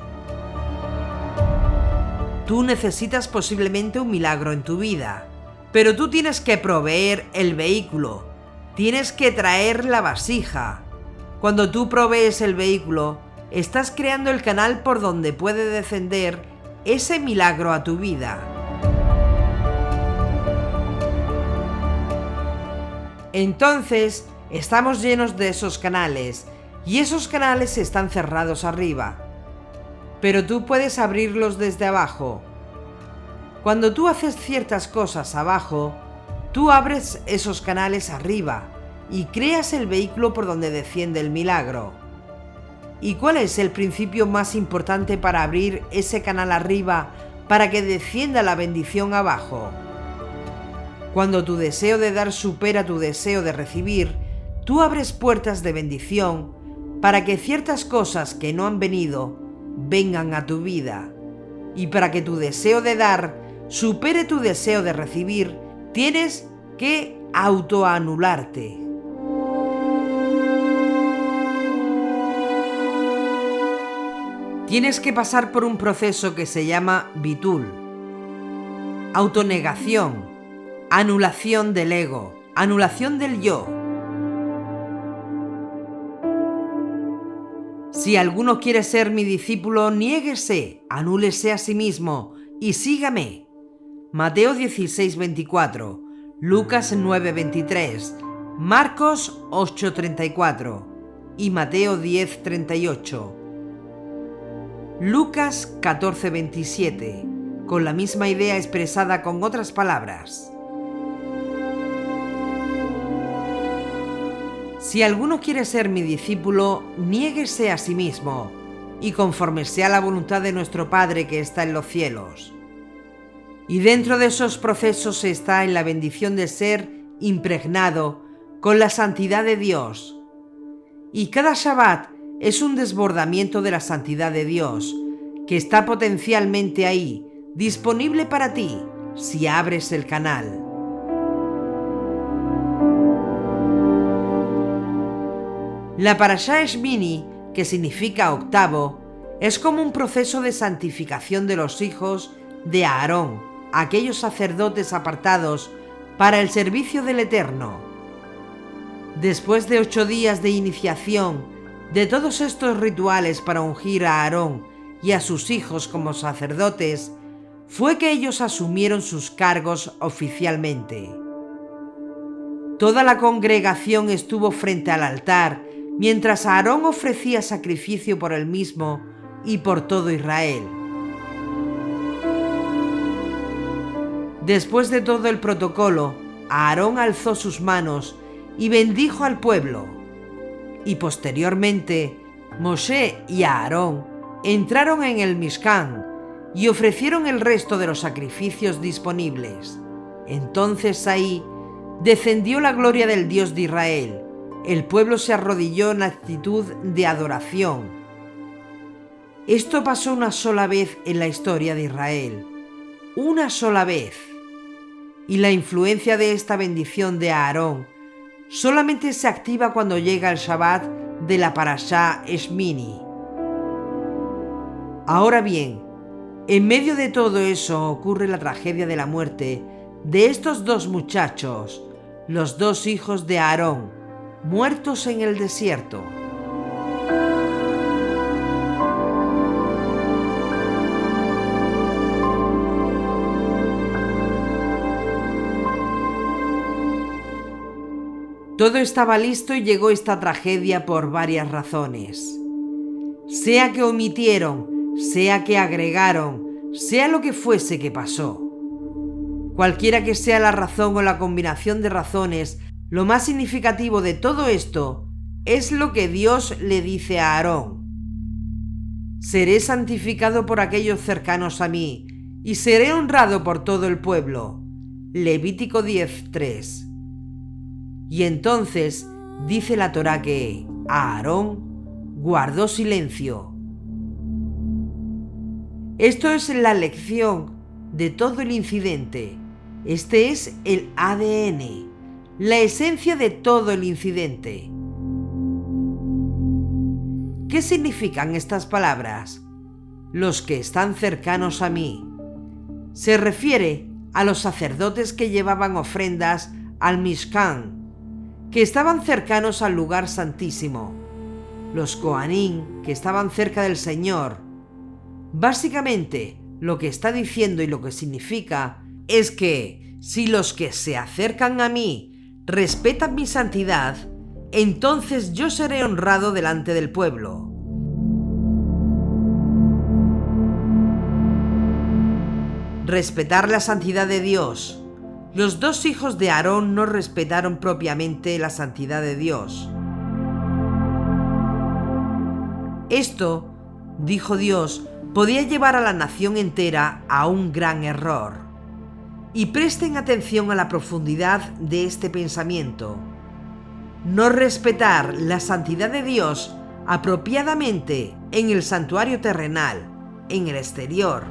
Tú necesitas posiblemente un milagro en tu vida, pero tú tienes que proveer el vehículo, tienes que traer la vasija. Cuando tú provees el vehículo, estás creando el canal por donde puede descender ese milagro a tu vida. Entonces, estamos llenos de esos canales, y esos canales están cerrados arriba. Pero tú puedes abrirlos desde abajo. Cuando tú haces ciertas cosas abajo, tú abres esos canales arriba y creas el vehículo por donde desciende el milagro. ¿Y cuál es el principio más importante para abrir ese canal arriba para que descienda la bendición abajo? Cuando tu deseo de dar supera tu deseo de recibir, tú abres puertas de bendición para que ciertas cosas que no han venido vengan a tu vida. Y para que tu deseo de dar supere tu deseo de recibir, tienes que autoanularte. Tienes que pasar por un proceso que se llama bitul, autonegación, anulación del ego, anulación del yo. Si alguno quiere ser mi discípulo, niéguese, anúlese a sí mismo y sígame. Mateo 16:24, Lucas 9:23, Marcos 8:34 y Mateo 10:38. Lucas 14:27, con la misma idea expresada con otras palabras. Si alguno quiere ser mi discípulo, niéguese a sí mismo, y conforme sea la voluntad de nuestro Padre que está en los cielos. Y dentro de esos procesos está en la bendición de ser impregnado con la santidad de Dios. Y cada Shabbat es un desbordamiento de la santidad de Dios, que está potencialmente ahí, disponible para ti, si abres el canal. La Parashá Shmini, que significa octavo, es como un proceso de santificación de los hijos de Aarón, aquellos sacerdotes apartados para el servicio del Eterno. Después de 8 días de iniciación de todos estos rituales para ungir a Aarón y a sus hijos como sacerdotes, fue que ellos asumieron sus cargos oficialmente. Toda la congregación estuvo frente al altar mientras Aarón ofrecía sacrificio por él mismo y por todo Israel. Después de todo el protocolo, Aarón alzó sus manos y bendijo al pueblo. Y posteriormente, Moshe y Aarón entraron en el Mishkan y ofrecieron el resto de los sacrificios disponibles. Entonces ahí descendió la gloria del Dios de Israel. El pueblo se arrodilló en actitud de adoración. Esto pasó una sola vez en la historia de Israel. Una sola vez. Y la influencia de esta bendición de Aarón solamente se activa cuando llega el Shabbat de la Parashá Shmini. Ahora bien, en medio de todo eso ocurre la tragedia de la muerte de estos dos muchachos, los dos hijos de Aarón, muertos en el desierto. Todo estaba listo y llegó esta tragedia por varias razones. Sea que omitieron, sea que agregaron, sea lo que fuese que pasó. Cualquiera que sea la razón o la combinación de razones, lo más significativo de todo esto es lo que Dios le dice a Aarón. Seré santificado por aquellos cercanos a mí y seré honrado por todo el pueblo. Levítico 10:3. Y entonces dice la Torá que Aarón guardó silencio. Esto es la lección de todo el incidente. Este es el ADN, la esencia de todo el incidente. ¿Qué significan estas palabras? Los que están cercanos a mí. Se refiere a los sacerdotes que llevaban ofrendas al Mishkan, que estaban cercanos al lugar santísimo, los Kohanim, que estaban cerca del Señor. Básicamente, lo que está diciendo y lo que significa es que si los que se acercan a mí respetan mi santidad, entonces yo seré honrado delante del pueblo. Respetar la santidad de Dios. Los dos hijos de Aarón no respetaron propiamente la santidad de Dios. Esto, dijo Dios, podía llevar a la nación entera a un gran error. Y presten atención a la profundidad de este pensamiento. No respetar la santidad de Dios apropiadamente en el santuario terrenal, en el exterior.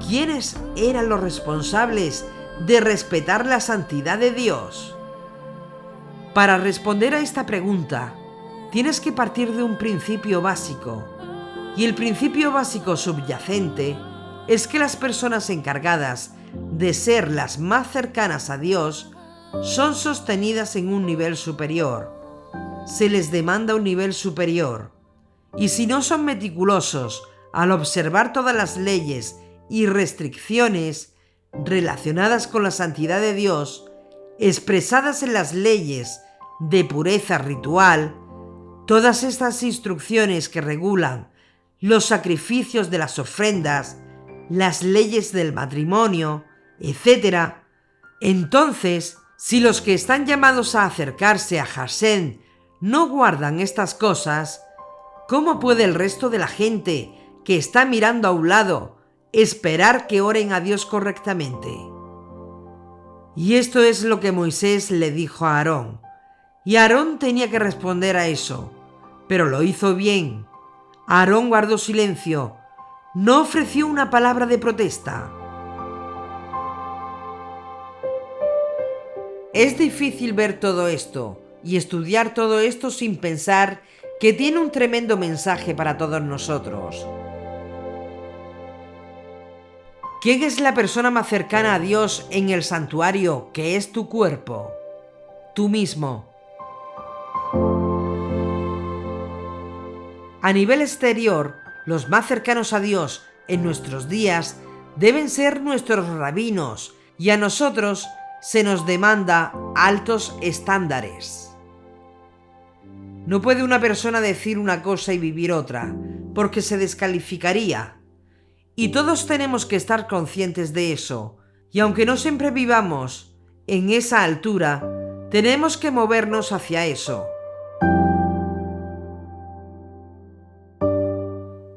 ¿Quiénes eran los responsables de respetar la santidad de Dios? Para responder a esta pregunta, tienes que partir de un principio básico. Y el principio básico subyacente es que las personas encargadas de ser las más cercanas a Dios son sostenidas en un nivel superior. Se les demanda un nivel superior. Y si no son meticulosos al observar todas las leyes y restricciones relacionadas con la santidad de Dios, expresadas en las leyes de pureza ritual, todas estas instrucciones que regulan los sacrificios de las ofrendas, las leyes del matrimonio, etc., entonces, si los que están llamados a acercarse a Hashem no guardan estas cosas, ¿cómo puede el resto de la gente que está mirando a un lado esperar que oren a Dios correctamente? Y esto es lo que Moisés le dijo a Aarón. Y Aarón tenía que responder a eso, pero lo hizo bien. Aarón guardó silencio, no ofreció una palabra de protesta. Es difícil ver todo esto y estudiar todo esto sin pensar que tiene un tremendo mensaje para todos nosotros. ¿Quién es la persona más cercana a Dios en el santuario, que es tu cuerpo? Tú mismo. A nivel exterior, los más cercanos a Dios en nuestros días deben ser nuestros rabinos, y a nosotros se nos demanda altos estándares. No puede una persona decir una cosa y vivir otra, porque se descalificaría. Y todos tenemos que estar conscientes de eso, y aunque no siempre vivamos en esa altura, tenemos que movernos hacia eso.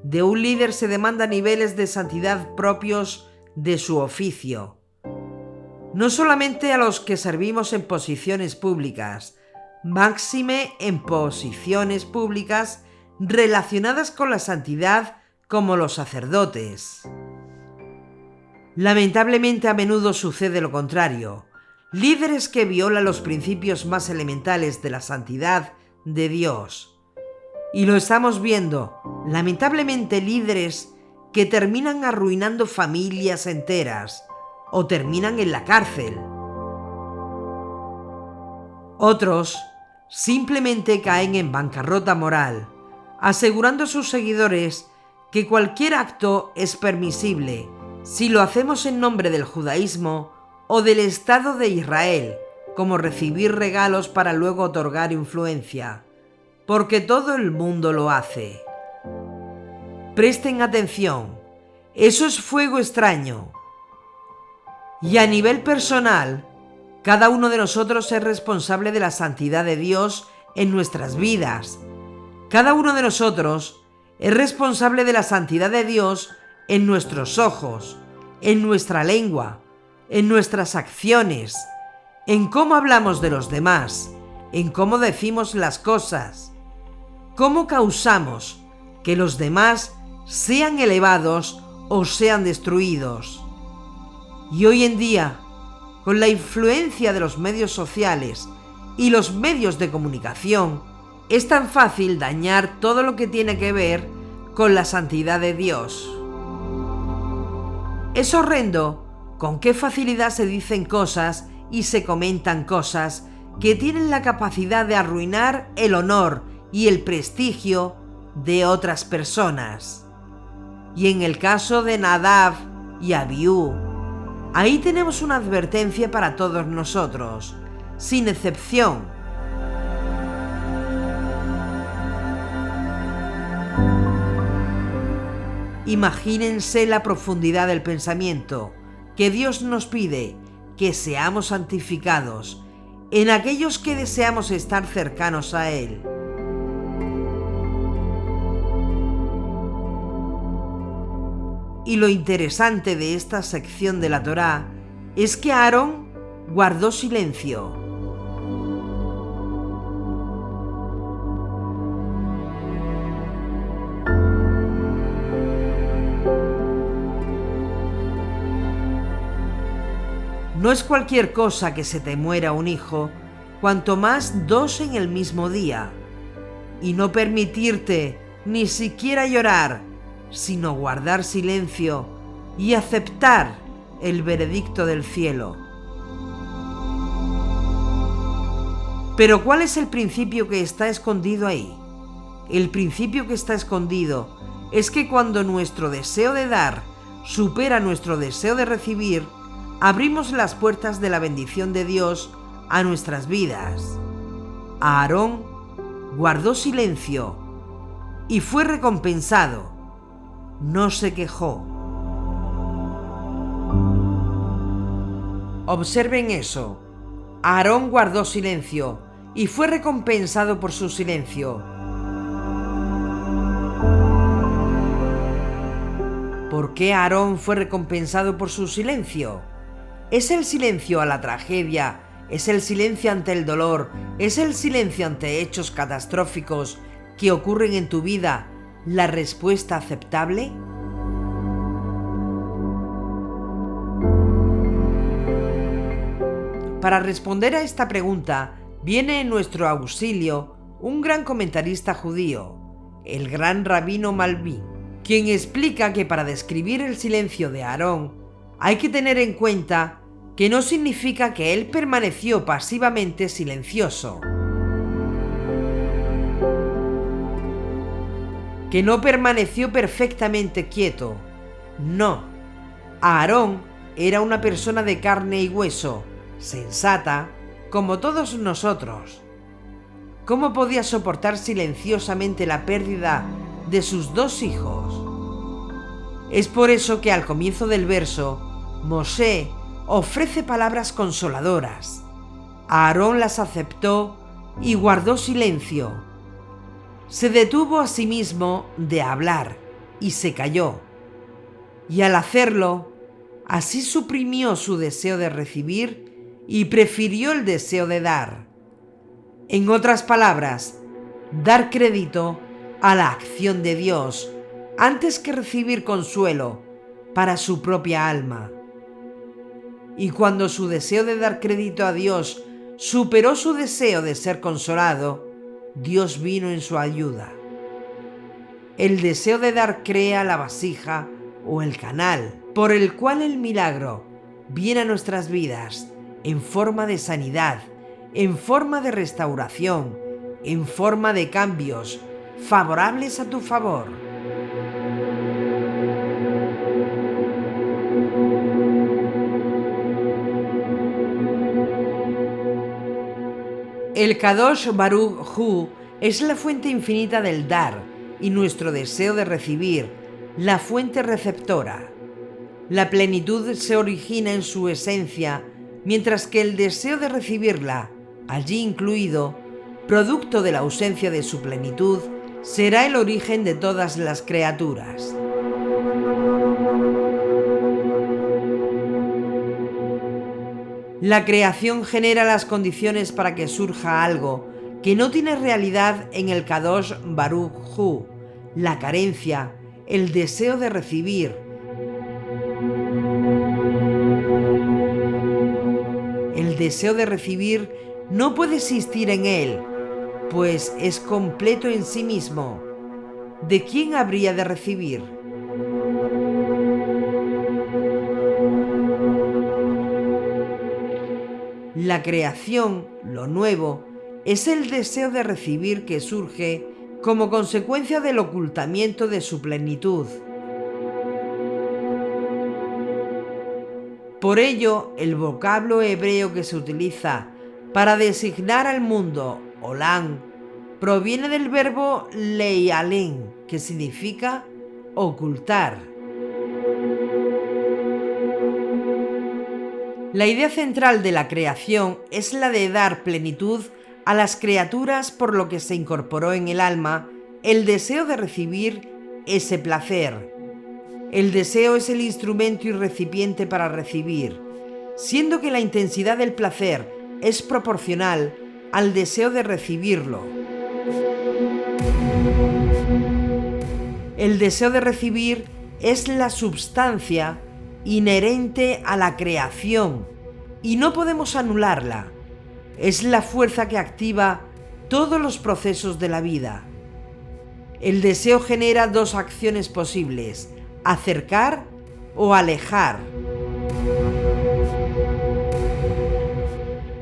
De un líder se demanda niveles de santidad propios de su oficio. No solamente a los que servimos en posiciones públicas, máxime en posiciones públicas relacionadas con la santidad, como los sacerdotes. Lamentablemente a menudo sucede lo contrario. líderes que violan los principios más elementales de la santidad de Dios. Y lo estamos viendo, lamentablemente, líderes que terminan arruinando familias enteras o terminan en la cárcel. Otros simplemente caen en bancarrota moral, asegurando a sus seguidores que cualquier acto es permisible si lo hacemos en nombre del judaísmo o del Estado de Israel, como recibir regalos para luego otorgar influencia, porque todo el mundo lo hace. Presten atención, eso es fuego extraño. Y a nivel personal, cada uno de nosotros es responsable de la santidad de Dios en nuestras vidas. Cada uno de nosotros es responsable de la santidad de Dios en nuestros ojos, en nuestra lengua, en nuestras acciones, en cómo hablamos de los demás, en cómo decimos las cosas, cómo causamos que los demás sean elevados o sean destruidos. Y hoy en día, con la influencia de los medios sociales y los medios de comunicación, es tan fácil dañar todo lo que tiene que ver con la santidad de Dios. Es horrendo con qué facilidad se dicen cosas y se comentan cosas que tienen la capacidad de arruinar el honor y el prestigio de otras personas. Y en el caso de Nadab y Abiú, ahí tenemos una advertencia para todos nosotros, sin excepción. Imagínense la profundidad del pensamiento, que Dios nos pide que seamos santificados en aquellos que deseamos estar cercanos a Él. Y lo interesante de esta sección de la Torá es que Aarón guardó silencio. No es cualquier cosa que se te muera un hijo, cuanto más dos en el mismo día, y no permitirte ni siquiera llorar, sino guardar silencio y aceptar el veredicto del cielo. Pero ¿cuál es el principio que está escondido ahí? El principio que está escondido es que cuando nuestro deseo de dar supera nuestro deseo de recibir, abrimos las puertas de la bendición de Dios a nuestras vidas. Aarón guardó silencio y fue recompensado. No se quejó. Observen eso. Aarón guardó silencio y fue recompensado por su silencio. ¿Por qué Aarón fue recompensado por su silencio? ¿Es el silencio a la tragedia? ¿Es el silencio ante el dolor? ¿Es el silencio ante hechos catastróficos que ocurren en tu vida la respuesta aceptable? Para responder a esta pregunta, viene en nuestro auxilio un gran comentarista judío, el gran rabino Malbim, quien explica que para describir el silencio de Aarón hay que tener en cuenta que no significa que él permaneció pasivamente silencioso, que no permaneció perfectamente quieto. No, Aarón era una persona de carne y hueso, sensata, como todos nosotros. ¿Cómo podía soportar silenciosamente la pérdida de sus dos hijos? Es por eso que al comienzo del verso, Moshe ofrece palabras consoladoras. Aarón las aceptó y guardó silencio. Se detuvo a sí mismo de hablar y se calló. Y al hacerlo, así suprimió su deseo de recibir y prefirió el deseo de dar. En otras palabras, dar crédito a la acción de Dios antes que recibir consuelo para su propia alma. Y cuando su deseo de dar crédito a Dios superó su deseo de ser consolado, Dios vino en su ayuda. El deseo de dar crea la vasija o el canal por el cual el milagro viene a nuestras vidas en forma de sanidad, en forma de restauración, en forma de cambios favorables a tu favor. El Kadosh Baruch Hu es la fuente infinita del dar y nuestro deseo de recibir, la fuente receptora. La plenitud se origina en su esencia, mientras que el deseo de recibirla, allí incluido, producto de la ausencia de su plenitud, será el origen de todas las criaturas. La creación genera las condiciones para que surja algo que no tiene realidad en el Kadosh Baruch Hu, la carencia, el deseo de recibir. El deseo de recibir no puede existir en él, pues es completo en sí mismo. ¿De quién habría de recibir? La creación, lo nuevo, es el deseo de recibir que surge como consecuencia del ocultamiento de su plenitud. Por ello, el vocablo hebreo que se utiliza para designar al mundo, Olam, proviene del verbo leialem, que significa ocultar. La idea central de la creación es la de dar plenitud a las criaturas, por lo que se incorporó en el alma el deseo de recibir ese placer. El deseo es el instrumento y recipiente para recibir, siendo que la intensidad del placer es proporcional al deseo de recibirlo. El deseo de recibir es la substancia inherente a la creación y no podemos anularla. Es la fuerza que activa todos los procesos de la vida. El deseo genera dos acciones posibles: acercar o alejar.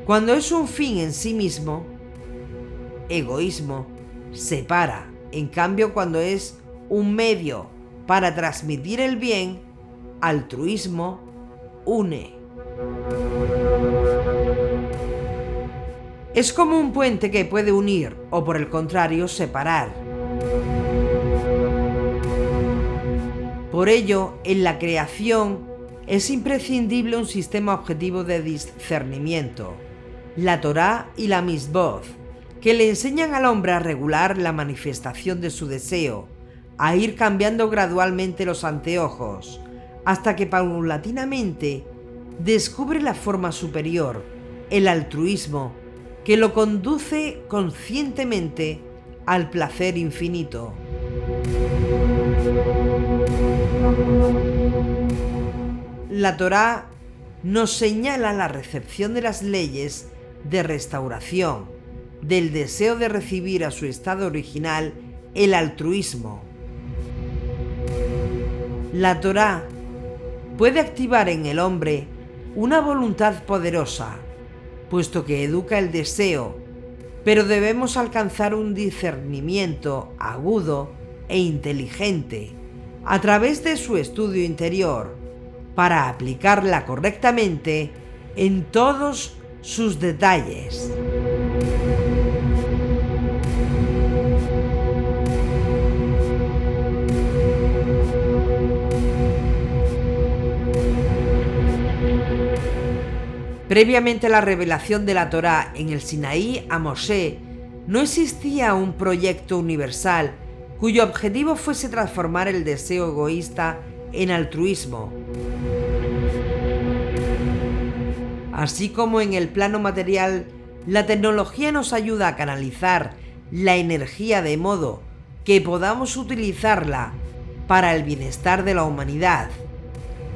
Cuando es un fin en sí mismo, egoísmo, separa. En cambio, cuando es un medio para transmitir el bien, altruismo, une. Es como un puente que puede unir o, por el contrario, separar. Por ello, en la creación es imprescindible un sistema objetivo de discernimiento, la Torá y la Misbot, que le enseñan al hombre a regular la manifestación de su deseo, a ir cambiando gradualmente los anteojos, hasta que paulatinamente descubre la forma superior, el altruismo, que lo conduce conscientemente al placer infinito. La Torá nos señala la recepción de las leyes de restauración, del deseo de recibir a su estado original, el altruismo. La Torá puede activar en el hombre una voluntad poderosa, puesto que educa el deseo, pero debemos alcanzar un discernimiento agudo e inteligente a través de su estudio interior para aplicarla correctamente en todos sus detalles. Previamente a la revelación de la Torá en el Sinaí a Moshe, no existía un proyecto universal cuyo objetivo fuese transformar el deseo egoísta en altruismo. Así como en el plano material, la tecnología nos ayuda a canalizar la energía de modo que podamos utilizarla para el bienestar de la humanidad.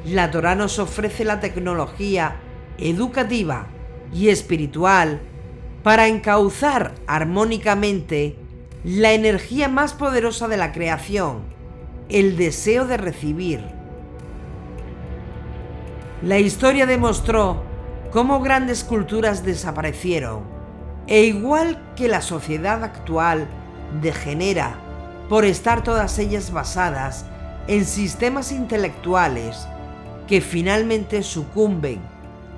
La Torá nos ofrece la tecnología educativa y espiritual para encauzar armónicamente la energía más poderosa de la creación, el deseo de recibir. La historia demostró cómo grandes culturas desaparecieron, e igual que la sociedad actual degenera por estar todas ellas basadas en sistemas intelectuales que finalmente sucumben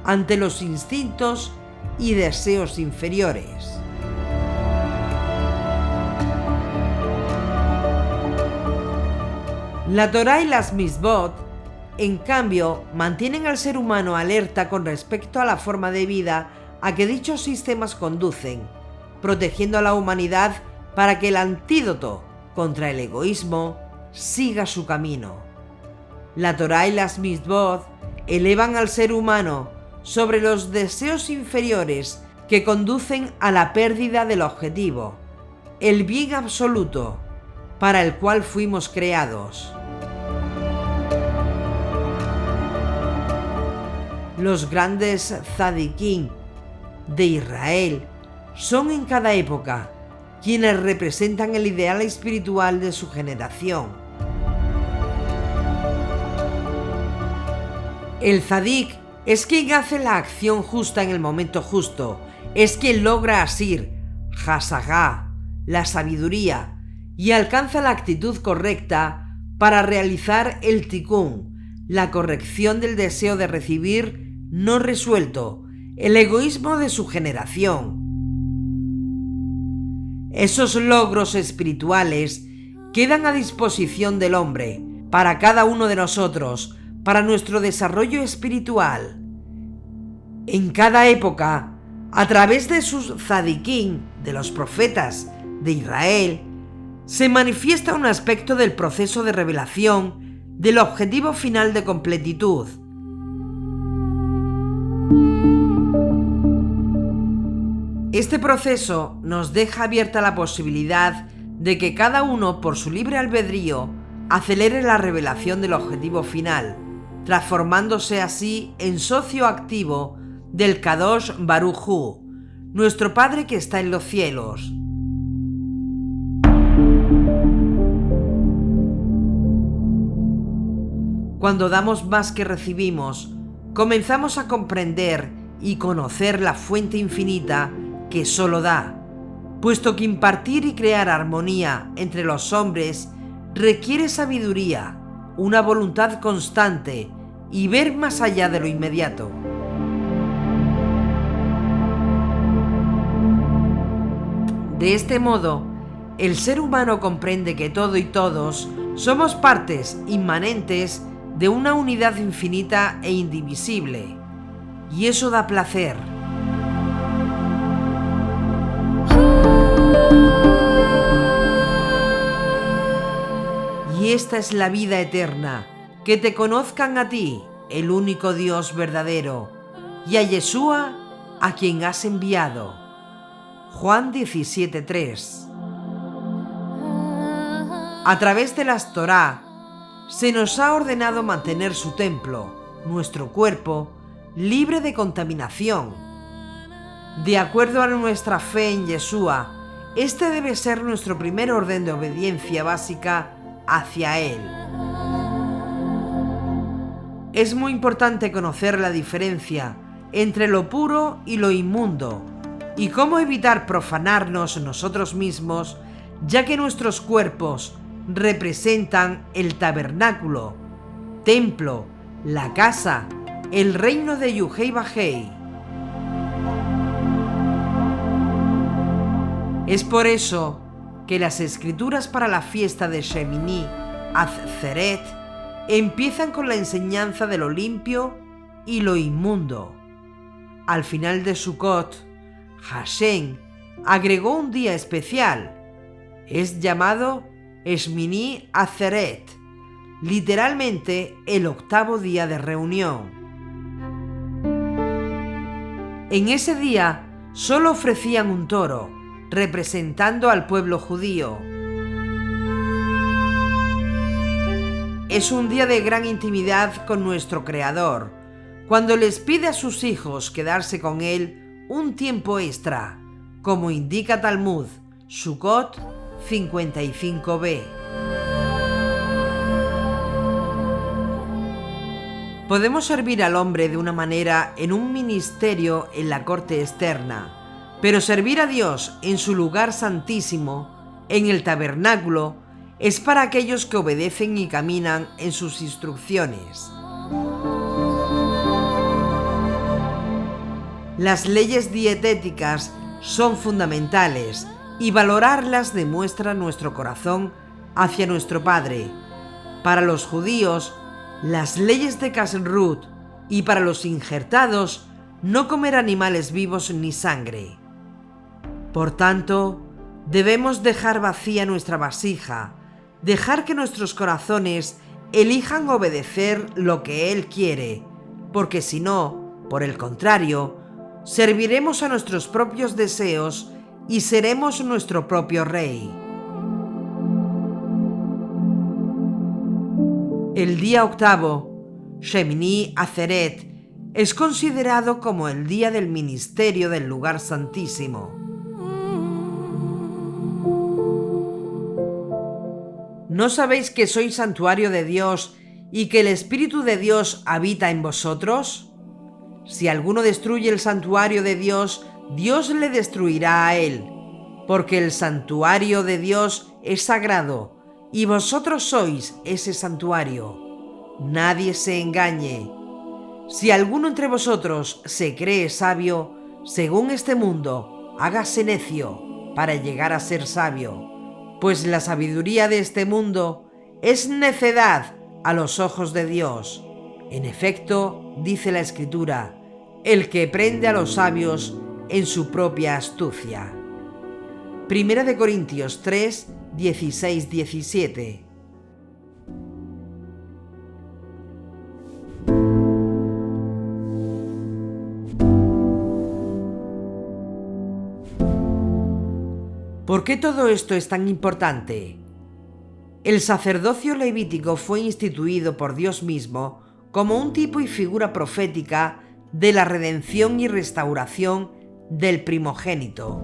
ante los instintos y deseos inferiores. La Torá y las Mitzvot, en cambio, mantienen al ser humano alerta con respecto a la forma de vida a que dichos sistemas conducen, protegiendo a la humanidad para que el antídoto contra el egoísmo siga su camino. La Torá y las Mitzvot elevan al ser humano sobre los deseos inferiores que conducen a la pérdida del objetivo, el bien absoluto para el cual fuimos creados. Los grandes tzadikín de Israel son en cada época quienes representan el ideal espiritual de su generación. El tzadik es quien hace la acción justa en el momento justo, es quien logra asir, hasagá, la sabiduría, y alcanza la actitud correcta para realizar el tikkun, la corrección del deseo de recibir no resuelto, el egoísmo de su generación. Esos logros espirituales quedan a disposición del hombre, para cada uno de nosotros, para nuestro desarrollo espiritual. En cada época, a través de sus tzadikín, de los profetas de Israel, se manifiesta un aspecto del proceso de revelación del objetivo final de completitud. Este proceso nos deja abierta la posibilidad de que cada uno, por su libre albedrío, acelere la revelación del objetivo final, transformándose así en socio activo del Kadosh Baruj Hu, nuestro Padre que está en los cielos. Cuando damos más que recibimos, comenzamos a comprender y conocer la fuente infinita que solo da, puesto que impartir y crear armonía entre los hombres requiere sabiduría, una voluntad constante y ver más allá de lo inmediato. De este modo, el ser humano comprende que todo y todos somos partes inmanentes de una unidad infinita e indivisible, y eso da placer. Y esta es la vida eterna, que te conozcan a ti, el único Dios verdadero, y a Yeshua, a quien has enviado. Juan 17:3. A través de las Torá, se nos ha ordenado mantener su templo, nuestro cuerpo, libre de contaminación. De acuerdo a nuestra fe en Yeshua, este debe ser nuestro primer orden de obediencia básica hacia Él. Es muy importante conocer la diferencia entre lo puro y lo inmundo, y cómo evitar profanarnos nosotros mismos, ya que nuestros cuerpos representan el tabernáculo, templo, la casa, el reino de Yuhei Bajei. Es por eso que las escrituras para la fiesta de Shemini Atzeret empiezan con la enseñanza de lo limpio y lo inmundo. Al final de Sukkot, Hashem agregó un día especial. Es llamado Shemini Atzeret, literalmente el octavo día de reunión. En ese día solo ofrecían un toro, representando al pueblo judío. Es un día de gran intimidad con nuestro Creador, cuando les pide a sus hijos quedarse con él un tiempo extra, como indica Talmud, Sukkot 55b. Podemos servir al hombre de una manera en un ministerio en la corte externa, pero servir a Dios en su lugar santísimo, en el tabernáculo, es para aquellos que obedecen y caminan en sus instrucciones. Las leyes dietéticas son fundamentales y valorarlas demuestra nuestro corazón hacia nuestro Padre. Para los judíos, las leyes de Kashrut, y para los injertados, no comer animales vivos ni sangre. Por tanto, debemos dejar vacía nuestra vasija, dejar que nuestros corazones elijan obedecer lo que Él quiere, porque si no, por el contrario, serviremos a nuestros propios deseos y seremos nuestro propio rey. El día octavo, Shemini Atzeret, es considerado como el día del ministerio del lugar santísimo. ¿No sabéis que sois santuario de Dios y que el Espíritu de Dios habita en vosotros? Si alguno destruye el santuario de Dios, Dios le destruirá a él, porque el santuario de Dios es sagrado, y vosotros sois ese santuario. Nadie se engañe. Si alguno entre vosotros se cree sabio, según este mundo, hágase necio para llegar a ser sabio, pues la sabiduría de este mundo es necedad a los ojos de Dios. En efecto, dice la Escritura, el que prende a los sabios en su propia astucia. Primera de Corintios 3, 16-17. ¿Por qué todo esto es tan importante? El sacerdocio levítico fue instituido por Dios mismo como un tipo y figura profética de la redención y restauración del primogénito.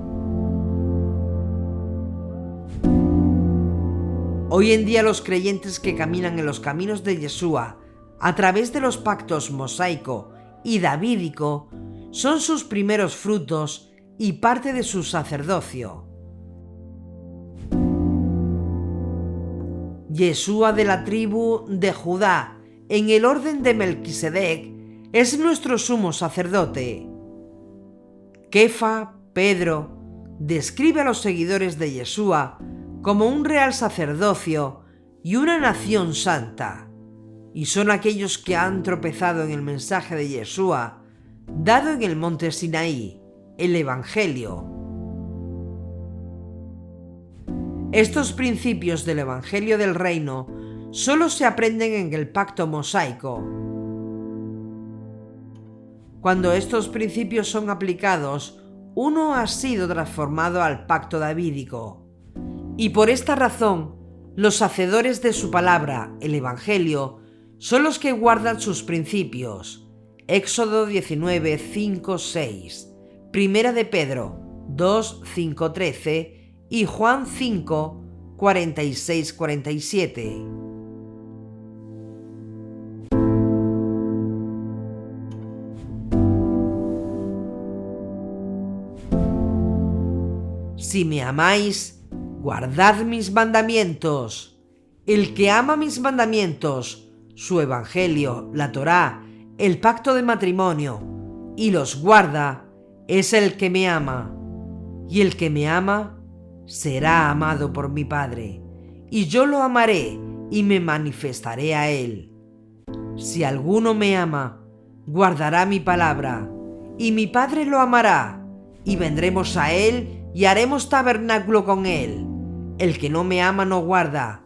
Hoy en día los creyentes que caminan en los caminos de Yeshua a través de los pactos mosaico y davídico son sus primeros frutos y parte de su sacerdocio. Yeshua de la tribu de Judá, en el orden de Melquisedec, es nuestro sumo sacerdote. Kefa, Pedro, describe a los seguidores de Yeshua como un real sacerdocio y una nación santa, y son aquellos que han tropezado en el mensaje de Yeshua, dado en el monte Sinaí, el Evangelio. Estos principios del Evangelio del Reino solo se aprenden en el pacto mosaico. Cuando estos principios son aplicados, uno ha sido transformado al pacto davídico. Y por esta razón, los hacedores de su palabra, el Evangelio, son los que guardan sus principios. Éxodo 19, 5, 6, Primera de Pedro 2, 5, 13 y Juan 5, 46, 47. Si me amáis, guardad mis mandamientos. El que ama mis mandamientos, su evangelio, la Torá, el pacto de matrimonio, y los guarda, es el que me ama. Y el que me ama, será amado por mi Padre, y yo lo amaré y me manifestaré a él. Si alguno me ama, guardará mi palabra, y mi Padre lo amará, y vendremos a él y haremos tabernáculo con él. El que no me ama no guarda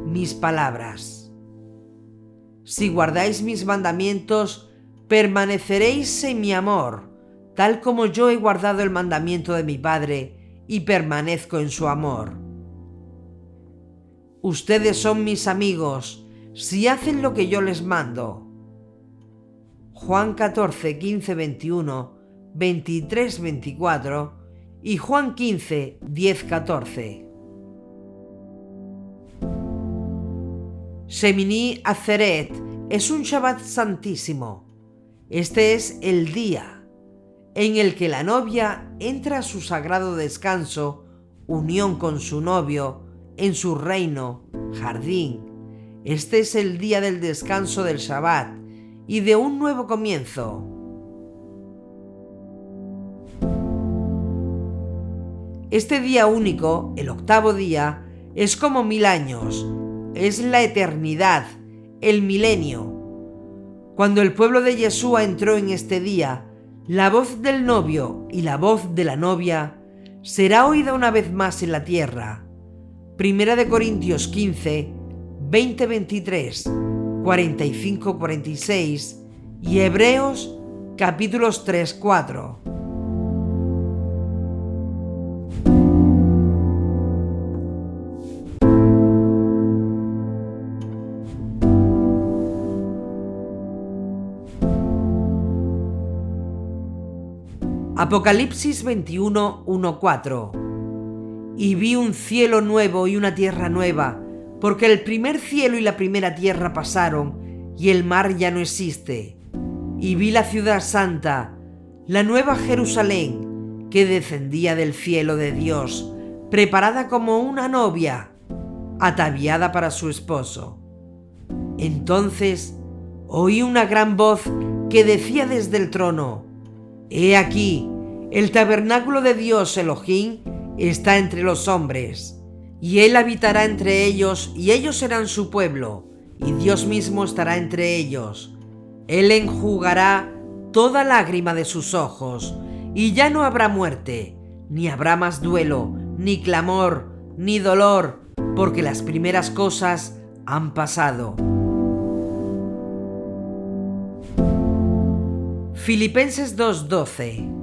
mis palabras. Si guardáis mis mandamientos, permaneceréis en mi amor, tal como yo he guardado el mandamiento de mi Padre y permanezco en su amor. Ustedes son mis amigos si hacen lo que yo les mando. Juan 14, 15, 21, 23, 24 y Juan 15, 10, 14. Shemini Atzeret es un Shabbat santísimo. Este es el día en el que la novia entra a su sagrado descanso, unión con su novio, en su reino, jardín. Este es el día del descanso del Shabbat y de un nuevo comienzo. Este día único, el octavo día, es como 1000 años, es la eternidad, el milenio. Cuando el pueblo de Yeshua entró en este día, la voz del novio y la voz de la novia será oída una vez más en la tierra. Primera de Corintios 15, 20-23, 45-46 y Hebreos capítulos 3-4. Apocalipsis 21, 1-4. Y vi un cielo nuevo y una tierra nueva, porque el primer cielo y la primera tierra pasaron, y el mar ya no existe. Y vi la ciudad santa, la nueva Jerusalén, que descendía del cielo de Dios, preparada como una novia, ataviada para su esposo. Entonces oí una gran voz que decía desde el trono: He aquí, el tabernáculo de Dios Elohim está entre los hombres, y Él habitará entre ellos, y ellos serán su pueblo, y Dios mismo estará entre ellos. Él enjugará toda lágrima de sus ojos, y ya no habrá muerte, ni habrá más duelo, ni clamor, ni dolor, porque las primeras cosas han pasado. Filipenses 2:12.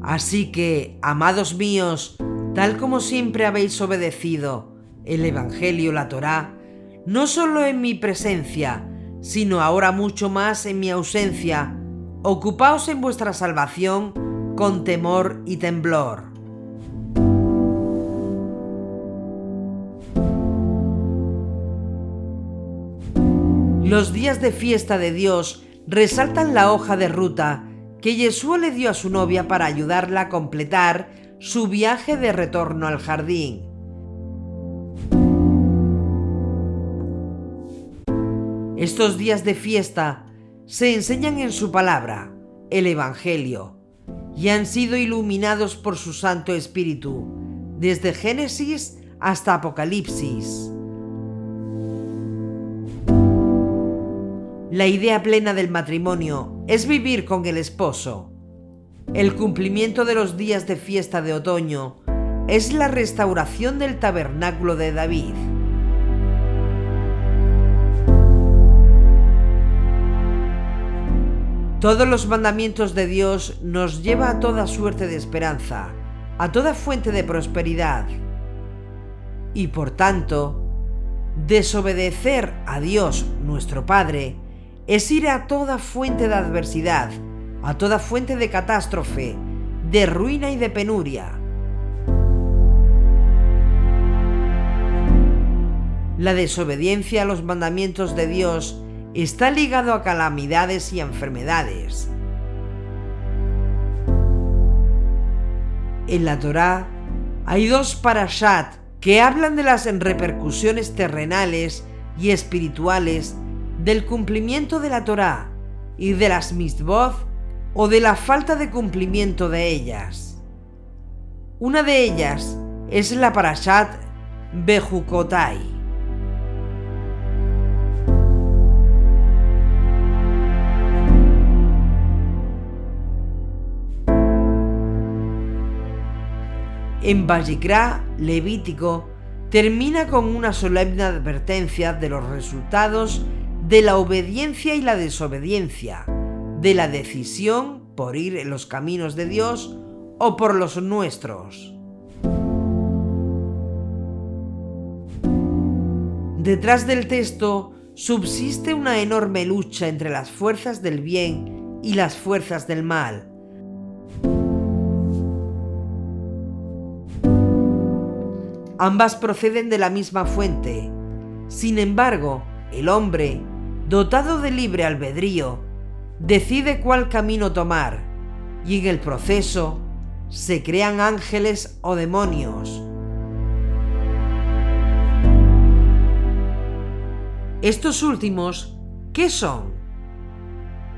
Así que, amados míos, tal como siempre habéis obedecido el Evangelio, la Torá, no solo en mi presencia, sino ahora mucho más en mi ausencia, ocupaos en vuestra salvación con temor y temblor. Los días de fiesta de Dios resaltan la hoja de ruta que Yeshua le dio a su novia para ayudarla a completar su viaje de retorno al jardín. Estos días de fiesta se enseñan en su palabra, el Evangelio, y han sido iluminados por su Santo Espíritu, desde Génesis hasta Apocalipsis. La idea plena del matrimonio es vivir con el esposo. El cumplimiento de los días de fiesta de otoño es la restauración del tabernáculo de David. Todos los mandamientos de Dios nos lleva a toda suerte de esperanza, a toda fuente de prosperidad. Y por tanto, desobedecer a Dios, nuestro Padre, es ir a toda fuente de adversidad, a toda fuente de catástrofe, de ruina y de penuria. La desobediencia a los mandamientos de Dios está ligado a calamidades y enfermedades. En la Torá hay 2 parashat que hablan de las repercusiones terrenales y espirituales del cumplimiento de la Torá y de las mitzvot o de la falta de cumplimiento de ellas. Una de ellas es la parashat Bejukotai. En Vayikra, Levítico, termina con una solemne advertencia de los resultados de la obediencia y la desobediencia, de la decisión por ir en los caminos de Dios o por los nuestros. Detrás del texto subsiste una enorme lucha entre las fuerzas del bien y las fuerzas del mal. Ambas proceden de la misma fuente. Sin embargo, el hombre, dotado de libre albedrío, decide cuál camino tomar, y en el proceso se crean ángeles o demonios. Estos últimos, ¿qué son?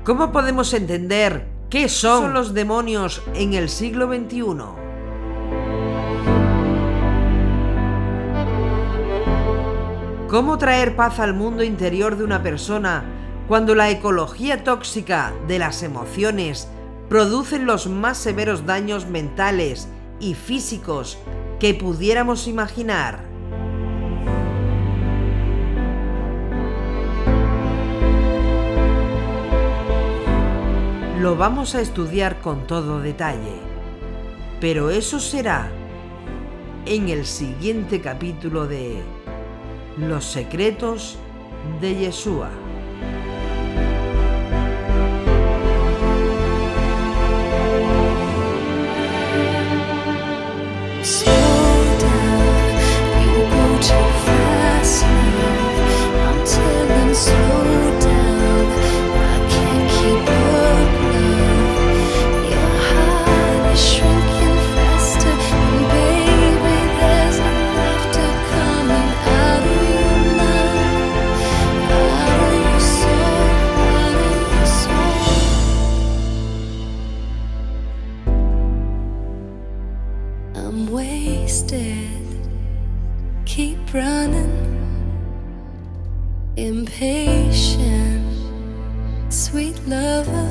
¿Cómo podemos entender qué son los demonios en el siglo XXI? ¿Cómo traer paz al mundo interior de una persona cuando la ecología tóxica de las emociones producen los más severos daños mentales y físicos que pudiéramos imaginar? Lo vamos a estudiar con todo detalle, pero eso será en el siguiente capítulo de Los secretos de Yeshua. I'm wasted, keep running, impatient, sweet lover.